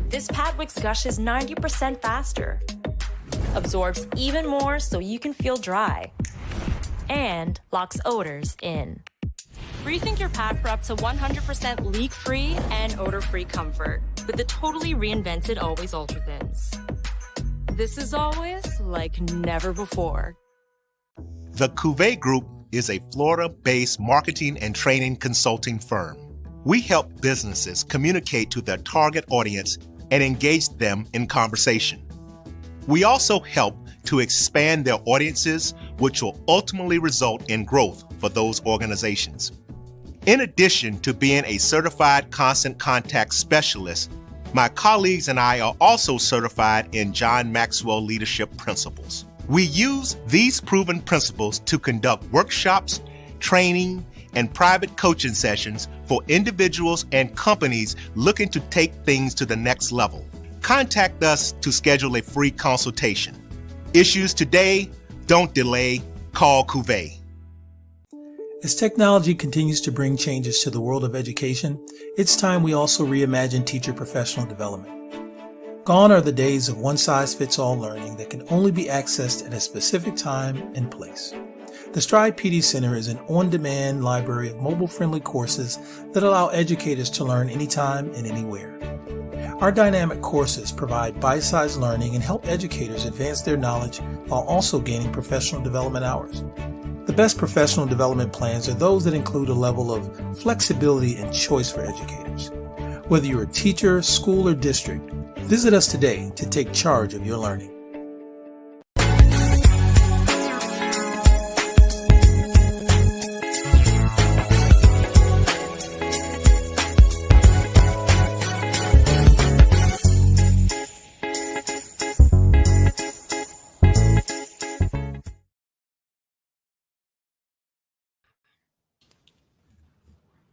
This pad wicks gushes 90% faster, absorbs even more so you can feel dry, and locks odors in. Rethink your pad for up to 100% leak-free and odor-free comfort with the totally reinvented Always Ultra Thins. This is always like never before. The Cuvée Group is a Florida-based marketing and training consulting firm. We help businesses communicate to their target audience and engage them in conversation. We also help to expand their audiences, which will ultimately result in growth for those organizations. In addition to being a certified constant contact specialist, my colleagues and I are also certified in John Maxwell Leadership Principles. We use these proven principles to conduct workshops, training, and private coaching sessions for individuals and companies looking to take things to the next level. Contact us to schedule a free consultation. Issues today, don't delay, call Cuvée. As technology continues to bring changes to the world of education, it's time we also reimagine teacher professional development. Gone are the days of one-size-fits-all learning that can only be accessed at a specific time and place. The Stride PD Center is an on-demand library of mobile-friendly courses that allow educators to learn anytime and anywhere. Our dynamic courses provide bite-sized learning and help educators advance their knowledge while also gaining professional development hours. The best professional development plans are those that include a level of flexibility and choice for educators. Whether you're a teacher, school, or district, visit us today to take charge of your learning.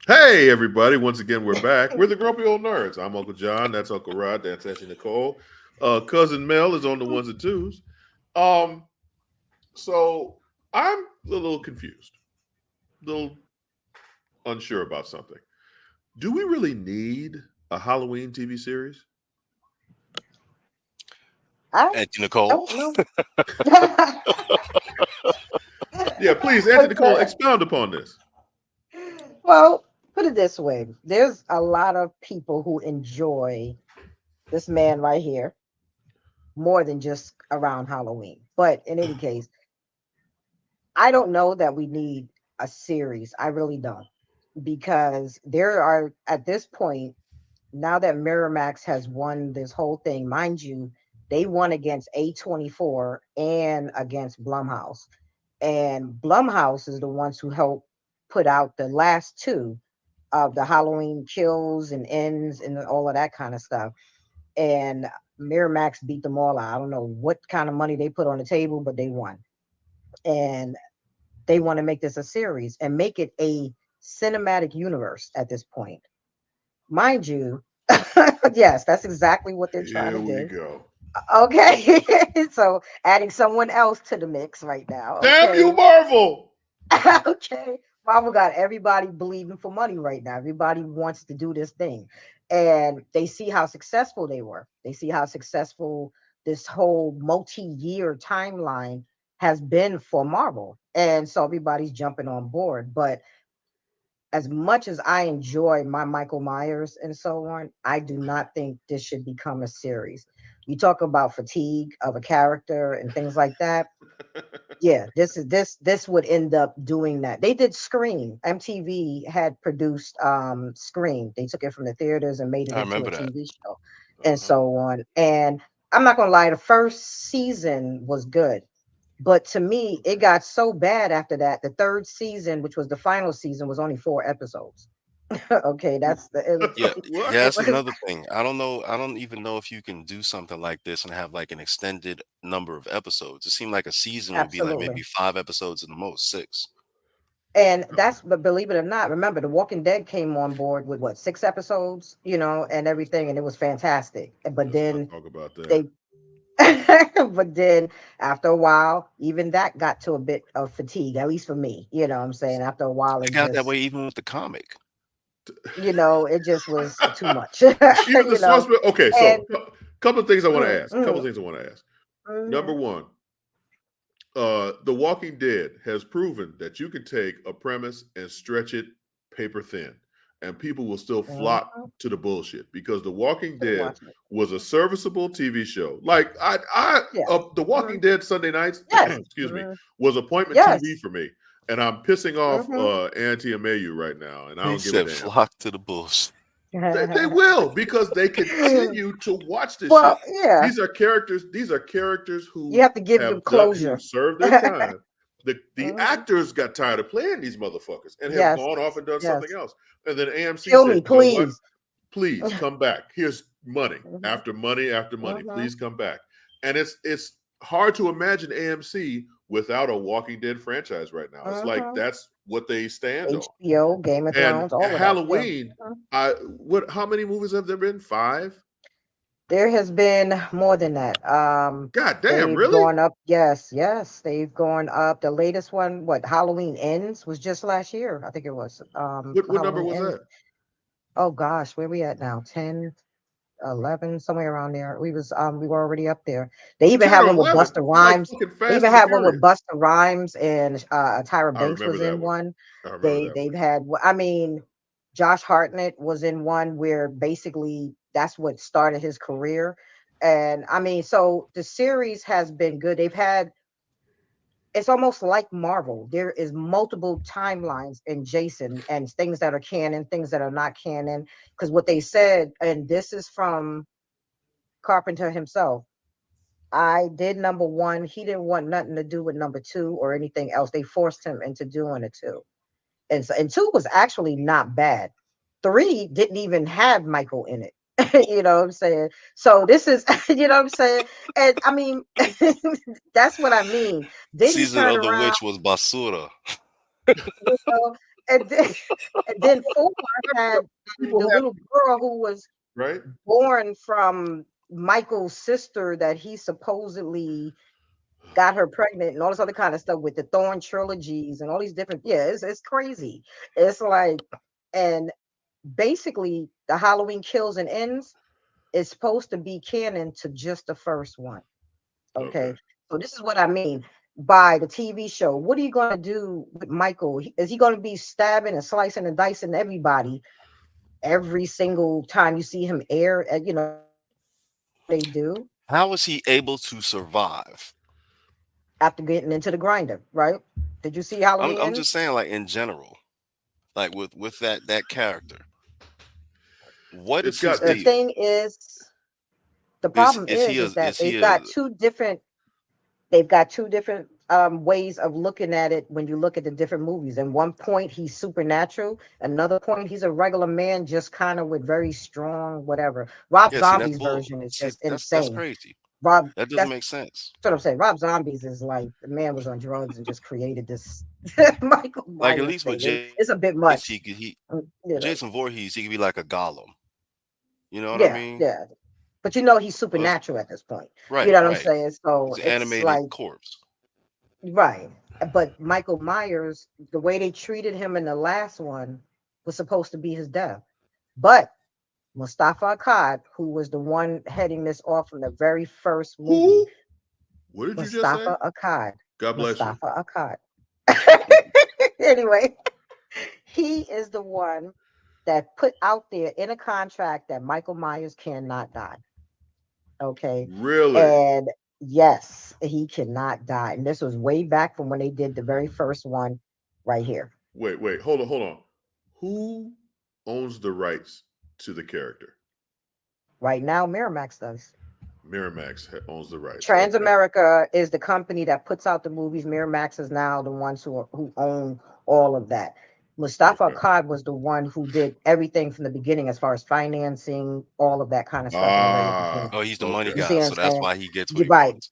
Hey, everybody. Once again, we're back. We're the Grumpy Old Nerds. I'm Uncle John. That's Uncle Rod. That's Ashley Nicole. Cousin Mel is on the ones and twos. So I'm a little confused, a little unsure about something. Do we really need a Halloween TV series? Auntie Nicole. Yeah, please, Auntie Nicole, expound upon this. Well, put it this way. There's a lot of people who enjoy this man right here more than just around Halloween. But in any case, I don't know that we need a series. I really don't. Because there are, at this point, now that Miramax has won this whole thing, mind you, they won against A24 and against Blumhouse. And Blumhouse is the ones who helped put out the last two of the Halloween Kills and Ends and all of that kind of stuff. And Miramax beat them all out. I don't know what kind of money they put on the table, but they won. And they want to make this a series and make it a cinematic universe at this point. Mind you, yes, that's exactly what they're trying to do. Here we go. Okay. So adding someone else to the mix right now. Damn you, Marvel! Okay. Marvel got everybody believing for money right now. Everybody wants to do this thing. And they see how successful they were. They see how successful this whole multi-year timeline has been for Marvel. And so everybody's jumping on board. But as much as I enjoy my Michael Myers and so on, I do not think this should become a series. You talk about fatigue of a character and things like that. Yeah, this would end up doing that. They did Scream. MTV had produced Scream. They took it from the theaters and made it I into a remember that. TV show and so on. And I'm not gonna lie, the first season was good. But to me, it got so bad after that. The third season, which was the final season, was only 4 episodes. Okay, that's the it was, Yeah, What? yeah, that's it was another thing. I don't know. I don't even know if you can do something like this and have like an extended number of episodes. It seemed like a season would be like absolutely. maybe 5 episodes at the most, 6. And that's, but believe it or not, remember The Walking Dead came on board with what, 6 episodes, and everything, and it was fantastic. But Let's not then talk about that. they but then after a while, even that got to a bit of fatigue, at least for me. You know what I'm saying? After a while, It it got that just, way even with the comic. it just was too much. Even the you know, suspect. Okay, and so couple of things I want to mm, ask. mm, Number mhm. one, The Walking Dead has proven that you can take a premise and stretch it paper thin, and people will still flock Mhm. to the bullshit because The Walking To Dead watch it. was a serviceable TV show. Like Yes. The Walking Dead Sunday nights, Yes. excuse me, was appointment TV Yes. for me, and I'm pissing off Hmm. Auntie Amayu right now, and I He don't give a said damn. flock to the bullshit. They will because they continue to watch this shit. Well, yeah, These are characters. These are characters you who have to give them who closure. served their time. The Mhm. actors got tired of playing these motherfuckers and have Yes, gone off and done something yes. else. And then AMC Kill said, me, you know what? please. Please come back. Here's money Mhm, after money after money. mhm. Please come back. And it's hard to imagine AMC without a Walking Dead franchise right now. It's like Mhm. that's what they stand on. HBO, Game of And Thrones, all of that. Yeah. Halloween, Mhm. how many movies have there been? 5? There has been more than that. God damn, They've really? gone up. Yes, yes, they've gone up. The latest one, what Halloween Ends, was just last year. I think it was. What number Halloween was Ends. that? Oh gosh, where we at now? 10, 11, somewhere around there. We were already up there. They even 10 had or one with 11. Busta It's like Rhymes. fucking They Fast even and the had one with Furious. Busta Rhymes, and Tyra I Banks remember was that in one. one. I remember that They've one. had, I mean, Josh Hartnett was in one where basically that's what started his career. And I mean, so the series has been good. They've had, it's almost like Marvel. There is multiple timelines in Jason, and things that are canon, things that are not canon. Because what they said, and this is from Carpenter himself. I did number one. He didn't want nothing to do with number two or anything else. They forced him into doing it too. And two was actually not bad. Three didn't even have Michael in it. You know what I'm saying? So this is, you know what I'm saying? And I mean, that's what I mean. Then he Season turned of the around, Witch was basura. you know, and then, and then four had People the have, little girl who was right? born from Michael's sister that he supposedly got her pregnant and all this other kind of stuff with the Thorn trilogies and all these different, yeah, it's crazy. It's like, and basically the Halloween Kills and Ends is supposed to be canon to just the first one. Okay. Okay. So this is what I mean by the TV show. What are you going to do with Michael? Is he going to be stabbing and slicing and dicing everybody every single time you see him air? You know, they do How was he able to survive? after getting into the grinder, right? Did you see Halloween I'm Ends? just saying, like in general, like with that character. What It's is his got The it's deal? thing is, the problem is that Is he a they've got two different ways of looking at it when you look at the different movies. And one point he's supernatural, another point he's a regular man, just kind of with very strong whatever. Rob yeah? See, that's Zombie's bull. version is See, just that's insane. crazy. Rob, That doesn't that's make sense. what I'm saying. Rob Zombies is like the man was on drugs and just created this Michael Like at Myers least with thing. It's a bit Jace, much, he you know. Jason Voorhees, he could be like a golem. You know what I Yeah, mean? yeah. But you know he's So it's supernatural at this point. You right, know what I'm right. saying? So He's an it's animated like, corpse. right. But Michael Myers, the way they treated him in the last one was supposed to be his death. But Mustafa Akkad, who was the one heading this off from the very first movie, who? What did you just say? Mustafa Akkad, God bless you. Mustafa Akkad. Anyway, he is the one that put out there in a contract that Michael Myers cannot die. Okay. Really? And yes, he cannot die. And this was way back from when they did the very first one right here. Wait, hold on, hold on. Who owns the rights to the character? Right now, Miramax does. Miramax owns the rights. Okay. Transamerica is the company that puts out the movies. Miramax is now the ones who own all of that. Mustafa Okay. Akkad was the one who did everything from the beginning as far as financing, all of that kind of stuff in the very beginning. Oh, he's the money Okay. You see guy, what I'm so that's saying? why he gets what You're he right. wants.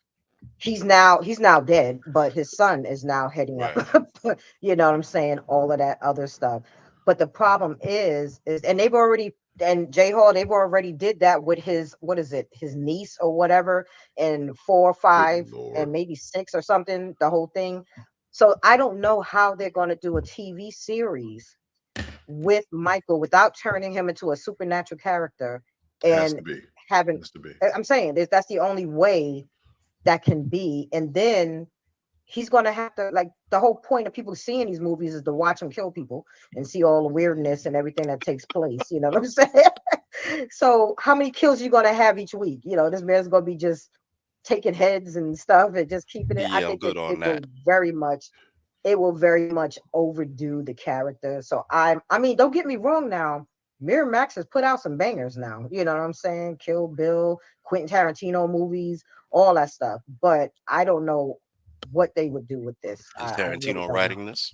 He's now dead, but his son is now heading up. Right. You know what I'm saying? All of that other stuff. But the problem is, and they've already, and J Hall, they've already did that with his, what is it, his niece or whatever, in four or Good five Lord. and maybe six or something, the whole thing. So I don't know how they're going to do a TV series with Michael without turning him into a supernatural character Has and to be. having, Has to be. I'm saying that's the only way that can be. And then he's going to have to, like, the whole point of people seeing these movies is to watch him kill people and see all the weirdness and everything that takes place. You know what I'm saying? So how many kills you going to have each week? You know, this man's going to be just taking heads and stuff and just keeping it. I Yeah, I'm think good on it that. will very much, it will very much overdo the character. So I mean, don't get me wrong now. Miramax has put out some bangers now. You know what I'm saying? Kill Bill, Quentin Tarantino movies, all that stuff. But I don't know what they would do with this. Is I really Tarantino don't writing know. this?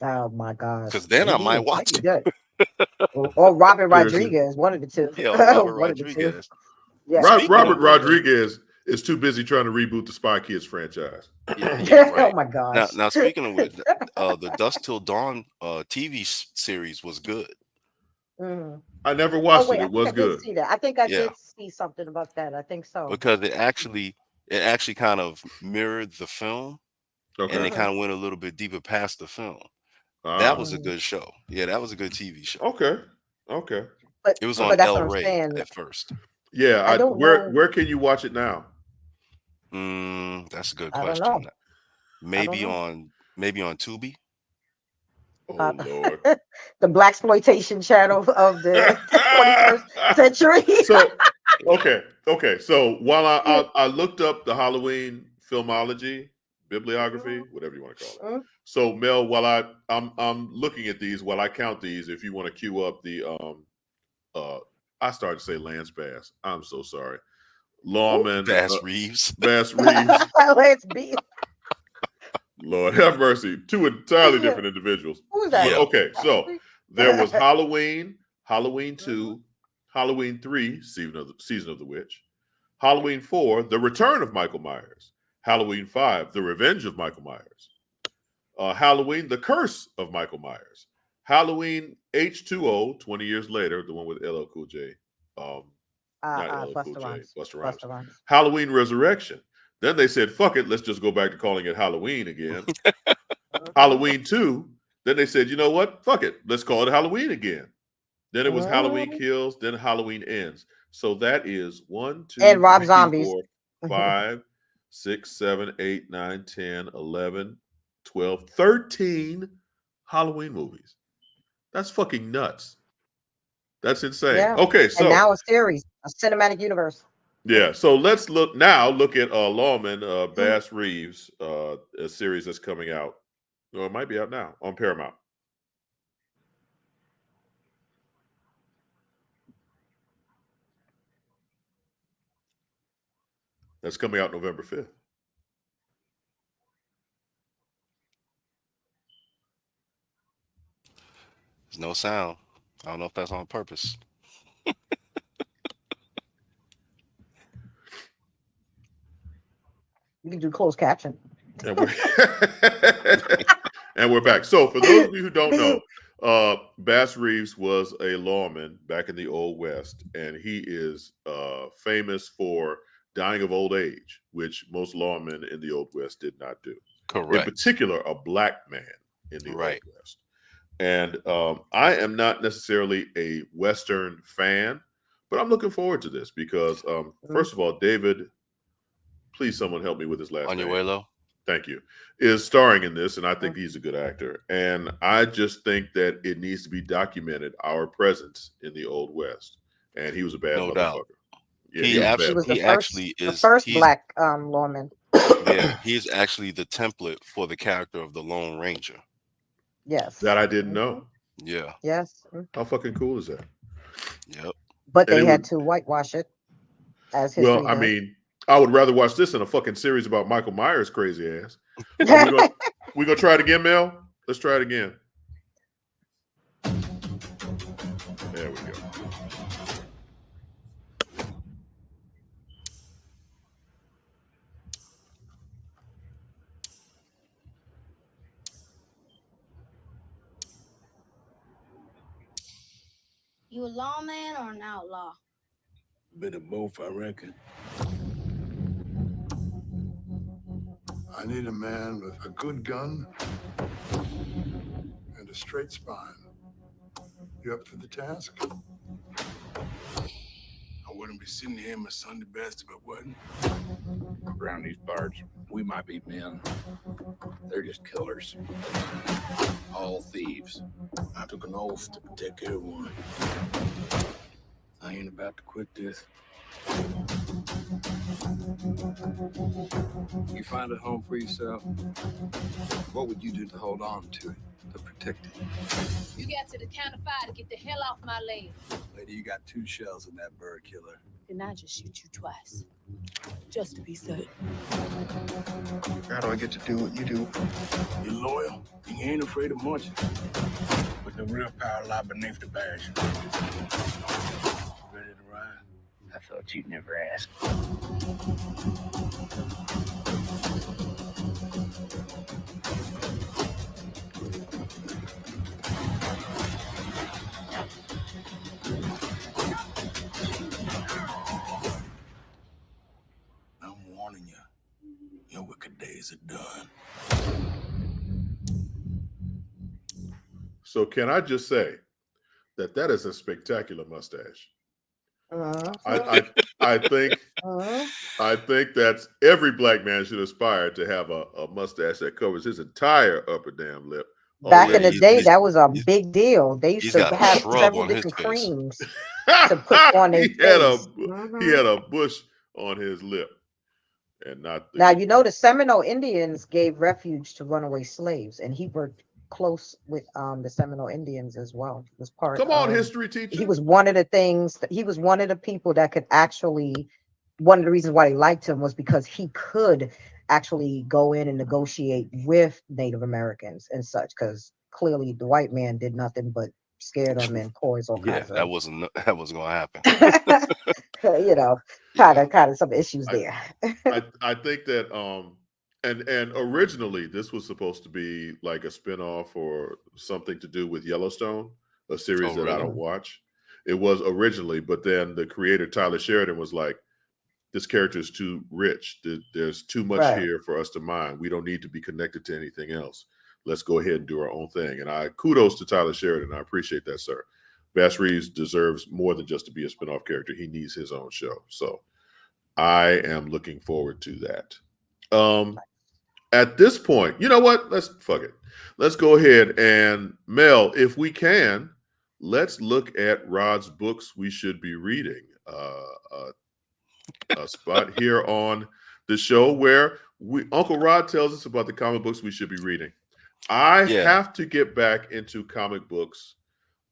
Oh my gosh. Because then I might watch Maybe it. good. Or Robert Seriously. Rodriguez, one of the two. Yeah, Robert One of the two. Rodriguez. Yeah. Speaking Robert of which, Rodriguez is too busy trying to reboot the Spy Kids franchise. yeah, Oh right. my gosh. Now speaking of which, the Dusk Till Dawn TV series was good. Mhm. I never Oh watched wait, it. I It think I was did good. see that. I think I Yeah, did see something about that. I think so. because it actually kind of mirrored the film, and Okay. they kind of went a little bit deeper past the film. That Ah. was a good show. Yeah, that was a good TV show. Okay. Okay. But It was Uh, on that's El what I'm Rey saying. at first. yeah. I don't know. Where can you watch it now? That's a good I don't question. know. I don't Maybe know. on Tubi. Oh Lord. The black exploitation channel of the 21st century. So okay. So while I looked up the Halloween filmology, bibliography, whatever you want to call it. Mhm. So Mel, while I'm looking at these, while I count these, if you want to queue up the I started to say Lance Bass. I'm so sorry. Lawman Bass Reeves. Bass Reeves. Let's be. Lord have mercy. Two entirely different individuals. Who is But that? Yeah. okay, so there was Halloween, Halloween 2, Halloween 3, Season of the Witch, Halloween 4, The Return of Michael Myers, Halloween 5, The Revenge of Michael Myers, Halloween, The Curse of Michael Myers, Halloween H2O, 20 years later, the one with LL Cool J, not LL Cool Busta J, Rhymes. Busta Rhymes, Busta Rhymes. Halloween Resurrection. Then they said, fuck it, let's just go back to calling it Halloween again. Halloween 2. Then they said, you know what? Fuck it. Let's call it Halloween again. Then it was Halloween Kills. Then Halloween Ends. So that is 1, 2, And Rob 3, Zombies. 4, 5, 6, 7, 8, 9, 10, 11, 12, 13 Halloween movies. That's fucking nuts. That's insane. Yeah. Okay, And so now a series, a cinematic universe. yeah, so let's look at Lawman Bass Reeves, a series that's coming out. Or it might be out now on Paramount. That's coming out November 5th. There's no sound. I don't know if that's on purpose. You can do closed caption. And we're, and we're back. So for those of you who don't know, Bass Reeves was a lawman back in the Old West, and he is famous for dying of old age, which most lawmen in the Old West did not do. Correct. In particular, a black man in the Right. Old West. And I am not necessarily a Western fan, but I'm looking forward to this because, first of all, David, please someone help me with his last name. Onuelo. Thank you. Is starring in this, and I think he's a good actor. And I just think that it needs to be documented, our presence in the Old West. And he was a bad No motherfucker. doubt. Yeah, He was bad. He was He actually the is- first he's- black lawman. Yeah, he's actually the template for the character of the Lone Ranger. Yes. That I didn't know. Yeah. Yes. How fucking cool is that? Yep. But And they it had would- to whitewash it as history Well, I does. mean, I would rather watch this than a fucking series about Michael Myers' crazy ass. We gonna try it again, Mel? Let's try it again. There we go. You a lawman or an outlaw? Bit of both, I reckon. I need a man with a good gun and a straight spine. You up for the task? I wouldn't be sitting here in my Sunday best if I wasn't. Around these parts, we might be men. They're just killers. All thieves. I took an oath to protect everyone. I ain't about to quit this. You find a home for yourself? What would you do to hold on to it, to protect it? You got to the count of 5 to get the hell off my land. Lady, you got 2 shells in that bird killer. Then I just shoot you twice. Just to be certain. How do I get to do what you do? You're loyal, and you ain't afraid of much. But the real power lies beneath the badge. Ready to ride? I thought you'd never ask. I'm warning you. Your wicked days are done. So can I just say that is a spectacular mustache? I think I think that's every black man should aspire to have a mustache that covers his entire upper damn lip. Back in the day, that was a big deal. They used He's to got a have shrub several on his different face. creams to put on their face. He had a bush on his lip, and not the Now, you know, the Seminole Indians gave refuge to runaway slaves, and he worked close with the Seminole Indians as well. He was part Come on, of, history teacher. he was one of the things, he was one of the people that could actually, one of the reasons why they liked him was because he could actually go in and negotiate with Native Americans and such, because clearly the white man did nothing but scared them and cause all Yeah, kinds that of, wasn't gonna happen. you know, kind of some issues there. I think that and originally this was supposed to be like a spinoff or something to do with Yellowstone, a series Oh, that I really? don't watch. It was originally, but then the creator Tyler Sheridan was like, this character is too rich. There's too much Right. here for us to mine. We don't need to be connected to anything else. Let's go ahead and do our own thing. And I kudos to Tyler Sheridan. I appreciate that, sir. Bass Reeves deserves more than just to be a spinoff character. He needs his own show. So I am looking forward to that. At this point, you know what? Let's fuck it. Let's go ahead and Mel, if we can, let's look at Rod's books we should be reading. A spot here on the show where Uncle Rod tells us about the comic books we should be reading. I have to get back into comic books.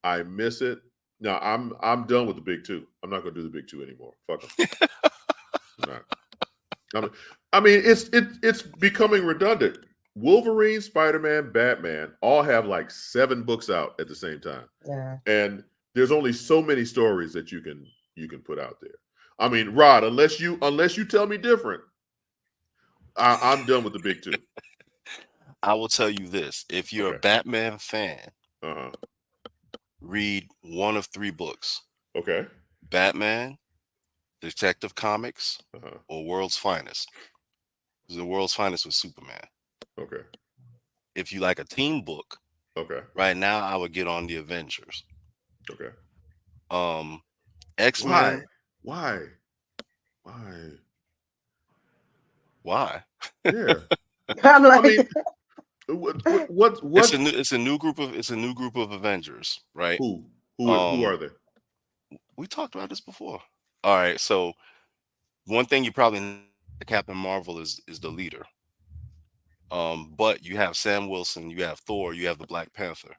I miss it. No, I'm done with the big two. I'm not gonna do the big two anymore. Fuck them. I mean, it's becoming redundant. Wolverine, Spider-Man, Batman all have like 7 books out at the same time. Yeah. And there's only so many stories that you can put out there. I mean, Rod, unless you tell me different, I'm done with the big two. I will tell you this: if you're a Batman fan, read one of 3 books. Okay. Batman, Detective Comics, or World's Finest. The World's Finest was Superman. Okay. If you like a team book, right now I would get on the Avengers. Okay. X-Men. Why? Yeah. I'm like, I mean, what? It's a new group of Avengers, right? Who are they? We talked about this before. All right, so one thing you probably know, Captain Marvel is the leader. But you have Sam Wilson, you have Thor, you have the Black Panther,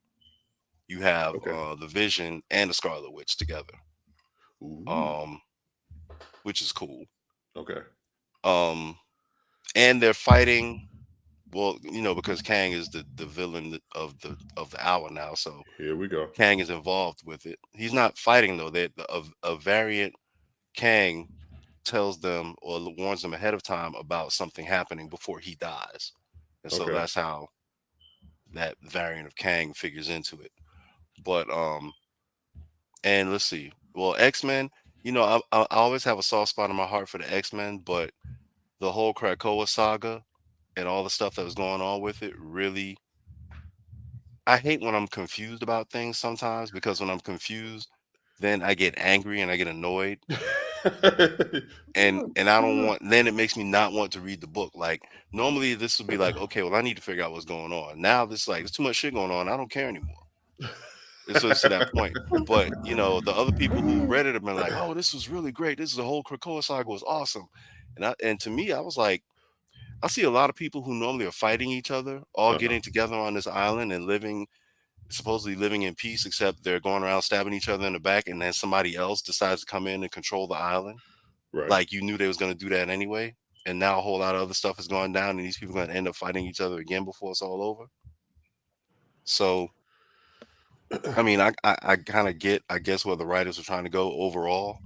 you have the Vision and the Scarlet Witch together. Which is cool. Okay. And they're fighting. Well, you know, because Kang is the villain of the hour now, so here we go. Kang is involved with it. He's not fighting though. A variant Kang tells them or warns them ahead of time about something happening before he dies, and so that's how that variant of Kang figures into it. But and let's see. Well, X-Men. You know, I always have a soft spot in my heart for the X-Men, but the whole Krakoa saga and all the stuff that was going on with it really, I hate when I'm confused about things sometimes, because when I'm confused, then I get angry and I get annoyed. and I don't want, then it makes me not want to read the book. Like normally this would be like, okay, well I need to figure out what's going on. Now this like, there's too much shit going on. I don't care anymore. it's to that point. But the other people who read it have been like, "Oh, this was really great. This is the whole Krakoa saga was awesome." And to me, I was like, I see a lot of people who normally are fighting each other, all getting together on this island and supposedly living in peace, except they're going around stabbing each other in the back, and then somebody else decides to come in and control the island. Right. Like you knew they was going to do that anyway, and now a whole lot of other stuff is going down, and these people are going to end up fighting each other again before it's all over. So, I mean, I kind of get, I guess, where the writers were trying to go overall.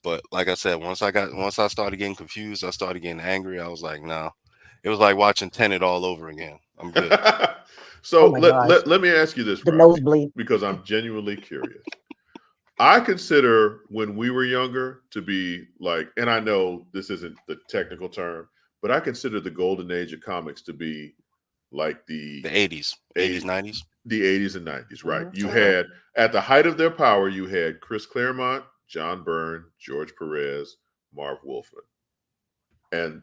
But like I said, once I started getting confused, I started getting angry. I was like, nah. It was like watching Tenet all over again. I'm good. So Oh my gosh. let me ask you this, The Robbie, nosebleed. because I'm genuinely curious. I consider when we were younger to be like, and I know this isn't the technical term, but I consider the golden age of comics to be like the 80s, 90s. The 80s and 90s, right? You Okay. had, at the height of their power, you had Chris Claremont, John Byrne, George Perez, Marv Wolfman. And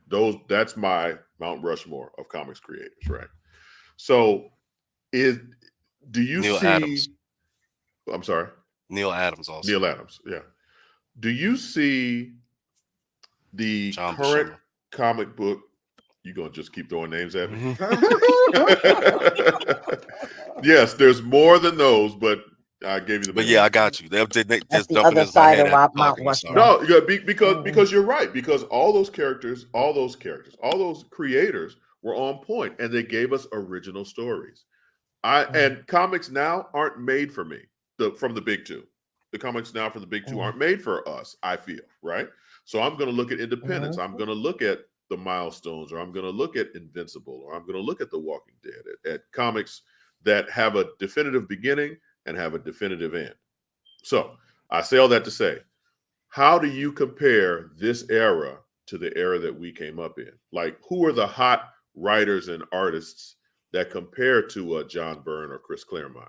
that's my Mount Rushmore of comics creators, right? So do you Neil see Adams. I'm sorry. Neil Adams also. Neil Adams, yeah. Do you see the John current Buscema. comic book? You gonna just keep throwing names at me? Yes, there's more than those, but I gave you the. But yeah, I got you. They're That's just the dumping other this in my side head of after Mount talking. I'm sorry. Rushmore. No, because you're right. Because all those characters, all those creators were on point, and they gave us original stories. And comics now aren't made for me. From the big two, the comics now from the big two aren't made for us. I feel right. So I'm going to look at independence. I'm going to look at the milestones, or I'm going to look at Invincible, or I'm going to look at The Walking Dead, at comics that have a definitive beginning and have a definitive end. So I say all that to say, how do you compare this era to the era that we came up in? Like, who are the hot writers and artists that compare to John Byrne or Chris Claremont?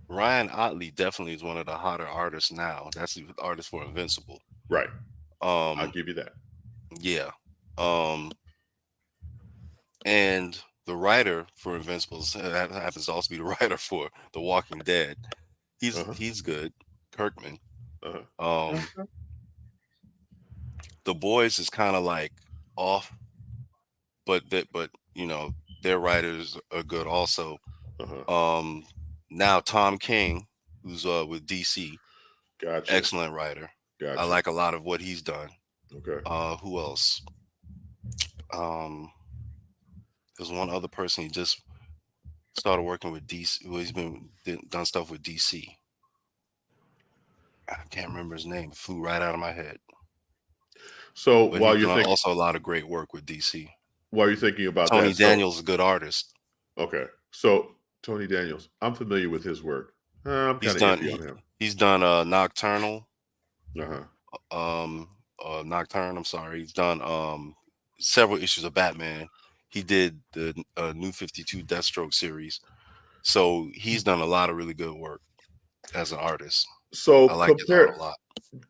Ryan Otley definitely is one of the hotter artists now. That's the artist for Invincible. Right. I'll give you that. Yeah. And the writer for Invincibles happens to also be the writer for The Walking Dead. He's good. Kirkman. The Boys is kind of like off, but their writers are good also. Now Tom King, who's with DC, gotcha. Excellent writer. Gotcha. I like a lot of what he's done. Okay. Who else? There's one other person he just started working with DC, who he's done stuff with DC. I can't remember his name. It flew right out of my head. So but while he's you're done also a lot of great work with DC. While you're thinking about Tony that, Daniels is a good artist. Okay, so Tony Daniels, I'm familiar with his work. I'm kind of iffy on him. He's done Nocturnal. Nocturne. I'm sorry. He's done several issues of Batman. He did the New 52 Deathstroke series. So he's done a lot of really good work as an artist. So I like his art a lot.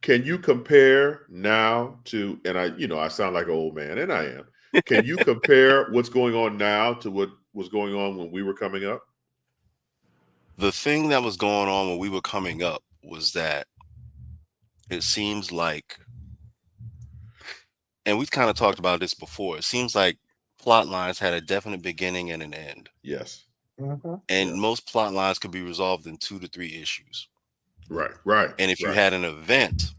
Can you compare now to, and I sound like an old man, and I am. Can you compare what's going on now to what was going on when we were coming up? The thing that was going on when we were coming up was that it seems like, and we've kind of talked about this before, it seems like plot lines had a definite beginning and an end. Yes. And most plot lines could be resolved in 2 to 3 issues. Right. And if you had an event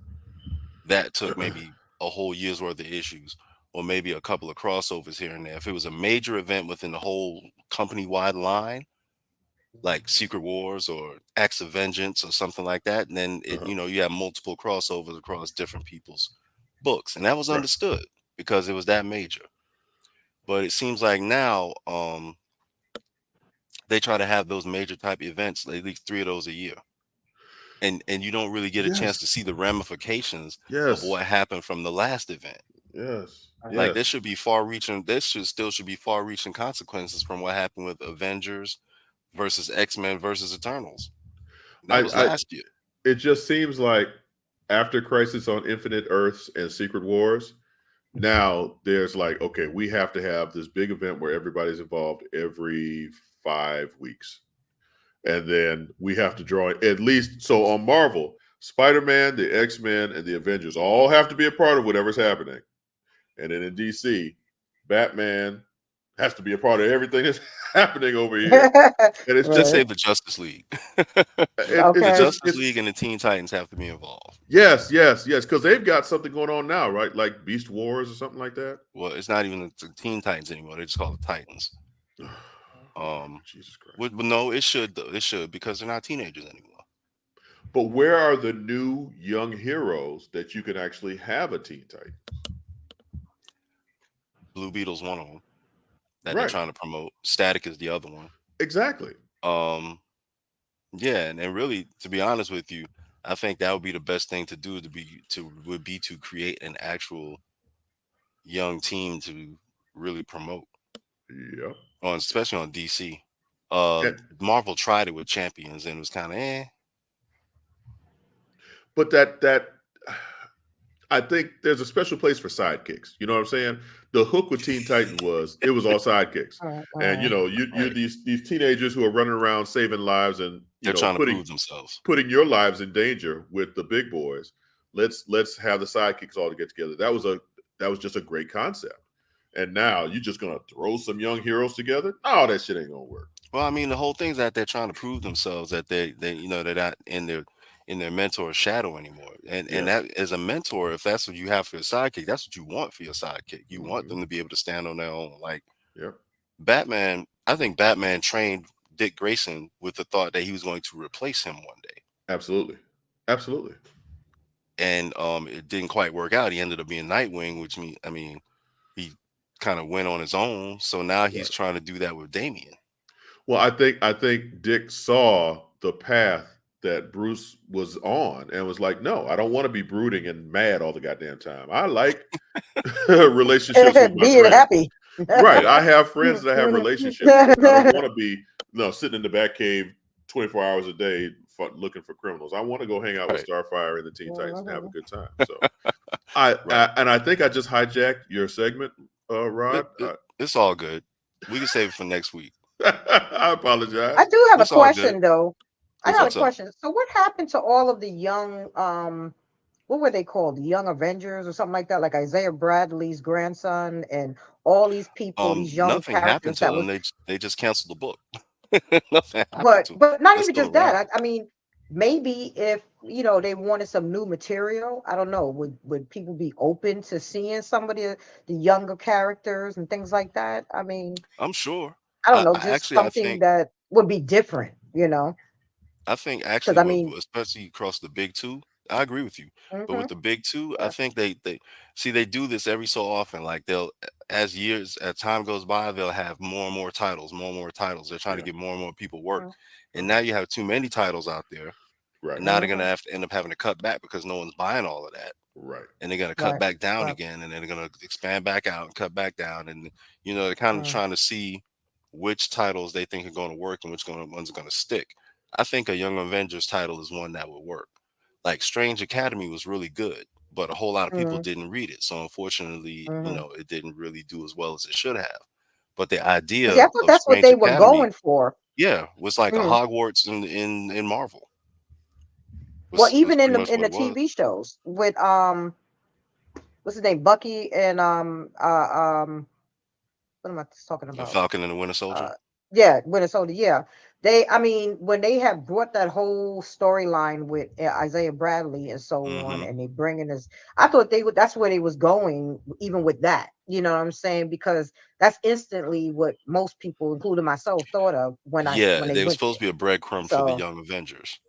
that took maybe a whole year's worth of issues, or maybe a couple of crossovers here and there, if it was a major event within the whole company-wide line, like Secret Wars or Acts of Vengeance or something like that, and then you have multiple crossovers across different people's books, and that was understood because it was that major. But it seems like now they try to have those major type events, at least 3 of those a year, and you don't really get a chance to see the ramifications of what happened from the last event. Like there should be far-reaching consequences from what happened with Avengers versus X-Men versus Eternals. That was last year. It just seems like after Crisis on Infinite Earths and Secret Wars, now there's like, okay, we have to have this big event where everybody's involved every 5 weeks. and then we have to draw at least. So on Marvel, Spider-Man, the X-Men, and the Avengers all have to be a part of whatever's happening. And then in DC, Batman has to be a part of everything that's happening over here. And it's Just just say Right. the Justice League. it's The Okay. just Justice League and the Teen Titans have to be involved. yes, because they've got something going on now, right? Like Beast Wars or something like that. Well, it's not even the Teen Titans anymore. They just call it Titans. Jesus Christ. Well, no, it should though. It should because they're not teenagers anymore. But where are the new young heroes that you can actually have a Teen Titan? Blue Beetle's one of them that they're Right. trying to promote. Static is the other one. Exactly. Yeah, and really, to be honest with you, I think that would be the best thing to do would be to create an actual young team to really promote. Yeah. Especially on DC. And, Marvel tried it with Champions and it was kind of but that I think there's a special place for sidekicks. You know what I'm saying? The hook with Teen Titan was it was all sidekicks. And you're these teenagers who are running around saving lives and they're trying to prove themselves. putting your lives in danger with the big boys. Let's have the sidekicks all to get together. That was just a great concept. And now you're just gonna throw some young heroes together? Oh, that shit ain't gonna work. Well, I mean, the whole thing is that they're trying to prove themselves that they they're not in their mentor's shadow anymore. And that as a mentor, if that's what you have for your sidekick, that's what you want for your sidekick. You want them to be able to stand on their own. Like Batman, I think Batman trained Dick Grayson with the thought that he was going to replace him one day. Absolutely. And it didn't quite work out. He ended up being Nightwing, which means he kind of went on his own. So now he's trying to do that with Damian. Well, I think Dick saw the path that Bruce was on and was like, no, I don't want to be brooding and mad all the goddamn time. I like relationships with my Being friends. happy. Right. I have friends that I have relationships with. I don't want to be sitting in the back cave 24 hours a day looking for criminals. I want to go hang out with Starfire and the Teen Titans and have a good time. So I think I just hijacked your segment, Rod. It's all good. We can save it for next week. I apologize. I do have a question though. I got a question. Up? So what happened to all of the young what were they called? The Young Avengers or something like that, like Isaiah Bradley's grandson and all these people, these young nothing happened characters to them. They just canceled the book. Nothing happened to them. But not They're even still just that. around. I mean, maybe if they wanted some new material, I don't know, would people be open to seeing some of the younger characters and things like that? I mean, I'm sure. I don't know, just something that would be different, I think actually, I mean, especially across the big two, I agree with you. But with the big two, I think they do this every so often. Like as time goes by, they'll have more and more titles. They're trying to get more and more people work. And now you have too many titles out there. Right. And now they're gonna have to end up having to cut back because no one's buying all of that. Right. And they're gonna cut back down again, and then they're gonna expand back out and cut back down. And they're kind of trying to see which titles they think are going to work and which ones are going to stick. I think a Young Avengers title is one that would work. Like Strange Academy was really good, but a whole lot of people didn't read it. So unfortunately, it didn't really do as well as it should have. But the idea I thought that's what they were going for. Yeah, was like a Hogwarts in Marvel. Well, even in the TV shows with what's his name, Bucky and what am I talking about? The Falcon and the Winter Soldier. Winter Soldier. Yeah, when they have brought that whole storyline with Isaiah Bradley and so on, and they bring in this, I thought that's where they was going, even with that. You know what I'm saying? Because that's instantly what most people, including myself, thought of when they were supposed to be a breadcrumb for the Young Avengers.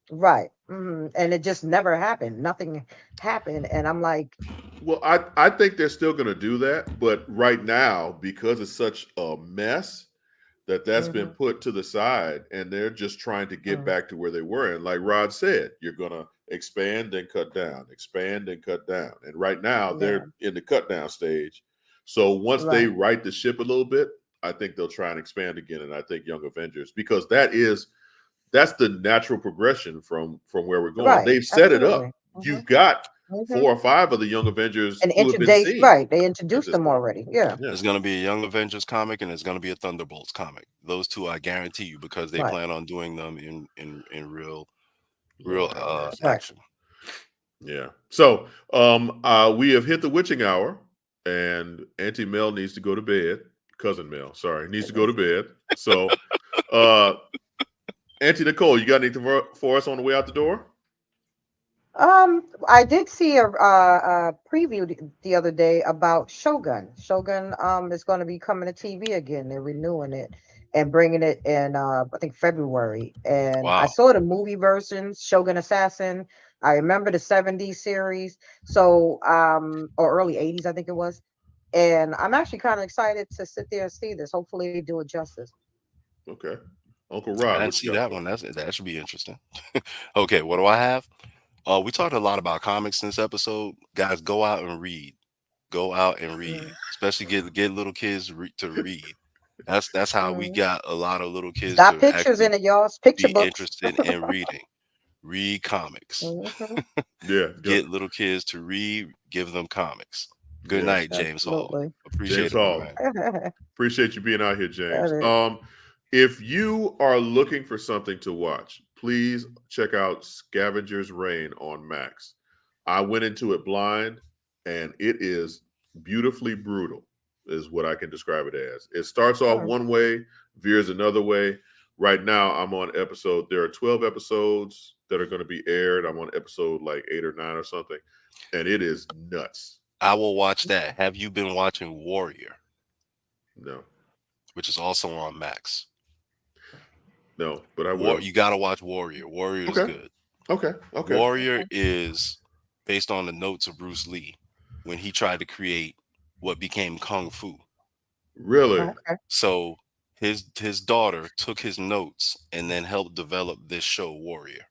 Right. And it just never happened. Nothing happened. And I'm like, well, I think they're still going to do that. But right now, because it's such a mess that's been put to the side, and they're just trying to get back to where they were. And like Rod said, you're going to expand and cut down, expand and cut down. And right now they're in the cut down stage. So once they right the ship a little bit, I think they'll try and expand again. And I think Young Avengers, because that's the natural progression from where we're going. They've set it up. You've got 4 or 5 of the Young Avengers And who have been introduced, seen right? They at introduced this them point. already. Yeah. Yeah. There's going to be a Young Avengers comic and there's going to be a Thunderbolts comic. Those two I guarantee you because they Right. plan on doing them in real Lord have mercy. Right. action. Yeah. So we have hit the witching hour, and Auntie Mel needs to go to bed. Cousin Mel, sorry, needs to go to bed. So Auntie Nicole, you got anything for us on the way out the door? I did see a preview the other day about Shogun. Shogun is going to be coming to TV again. They're renewing it and bringing it in I think February. And I Wow. saw the movie versions, Shogun Assassin. I remember the 70s series. So or early 80s, I think it was. And I'm actually kind of excited to sit there and see this. Hopefully they do it justice. Okay. Uncle I Rod, didn't what see you got that for one. us? That should be interesting. Okay, what do I have? We talked a lot about comics in this episode. Guys, go out and read. Go out and read. Especially get little kids to read. That's how we Mhm. got a lot of little It's kids got to pictures actually in it, y'all. It's picture be books. interested in reading. Read comics. Mhm. Yeah. Get little kids to read. Give them comics. Good Yeah. night, James Hall. Absolutely. Appreciate James it, my Hall. man. Appreciate you being out here, James. Got it. If you are looking for something to watch, please check out Scavenger's Reign on Max. I went into it blind, and it is beautifully brutal, is what I can describe it as. It starts off Mm. one way, veers another way. Right now, I'm on episode. There are 12 episodes that are going to be aired. I'm on episode like 8 or 9 or something, and it is nuts. I will watch that. Have you been watching Warrior, No, which is also on Max? no, but I will. You gotta watch Warrior. Warrior is Okay. good. Okay. Warrior is based on the notes of Bruce Lee when he tried to create what became Kung Fu. Really? Okay. So his daughter took his notes and then helped develop this show, Warrior.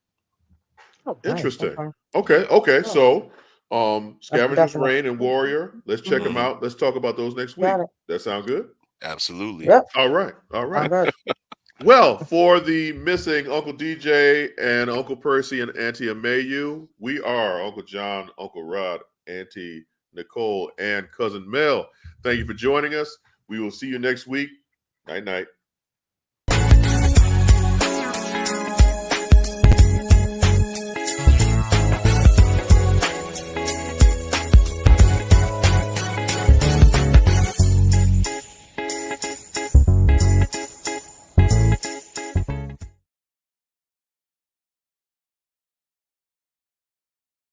Oh, nice. Interesting. Okay. Okay. Oh, So, that's Scavenger's definitely. Reign and Warrior. Let's check them Mhm. out. Let's talk about those next week. Got it. That sound good? Absolutely. Yep. All right. All I'm right. good. Well, for the missing Uncle DJ and Uncle Percy and Auntie Amayu, we are Uncle John, Uncle Rod, Auntie Nicole, and Cousin Mel. Thank you for joining us. We will see you next week. Night night.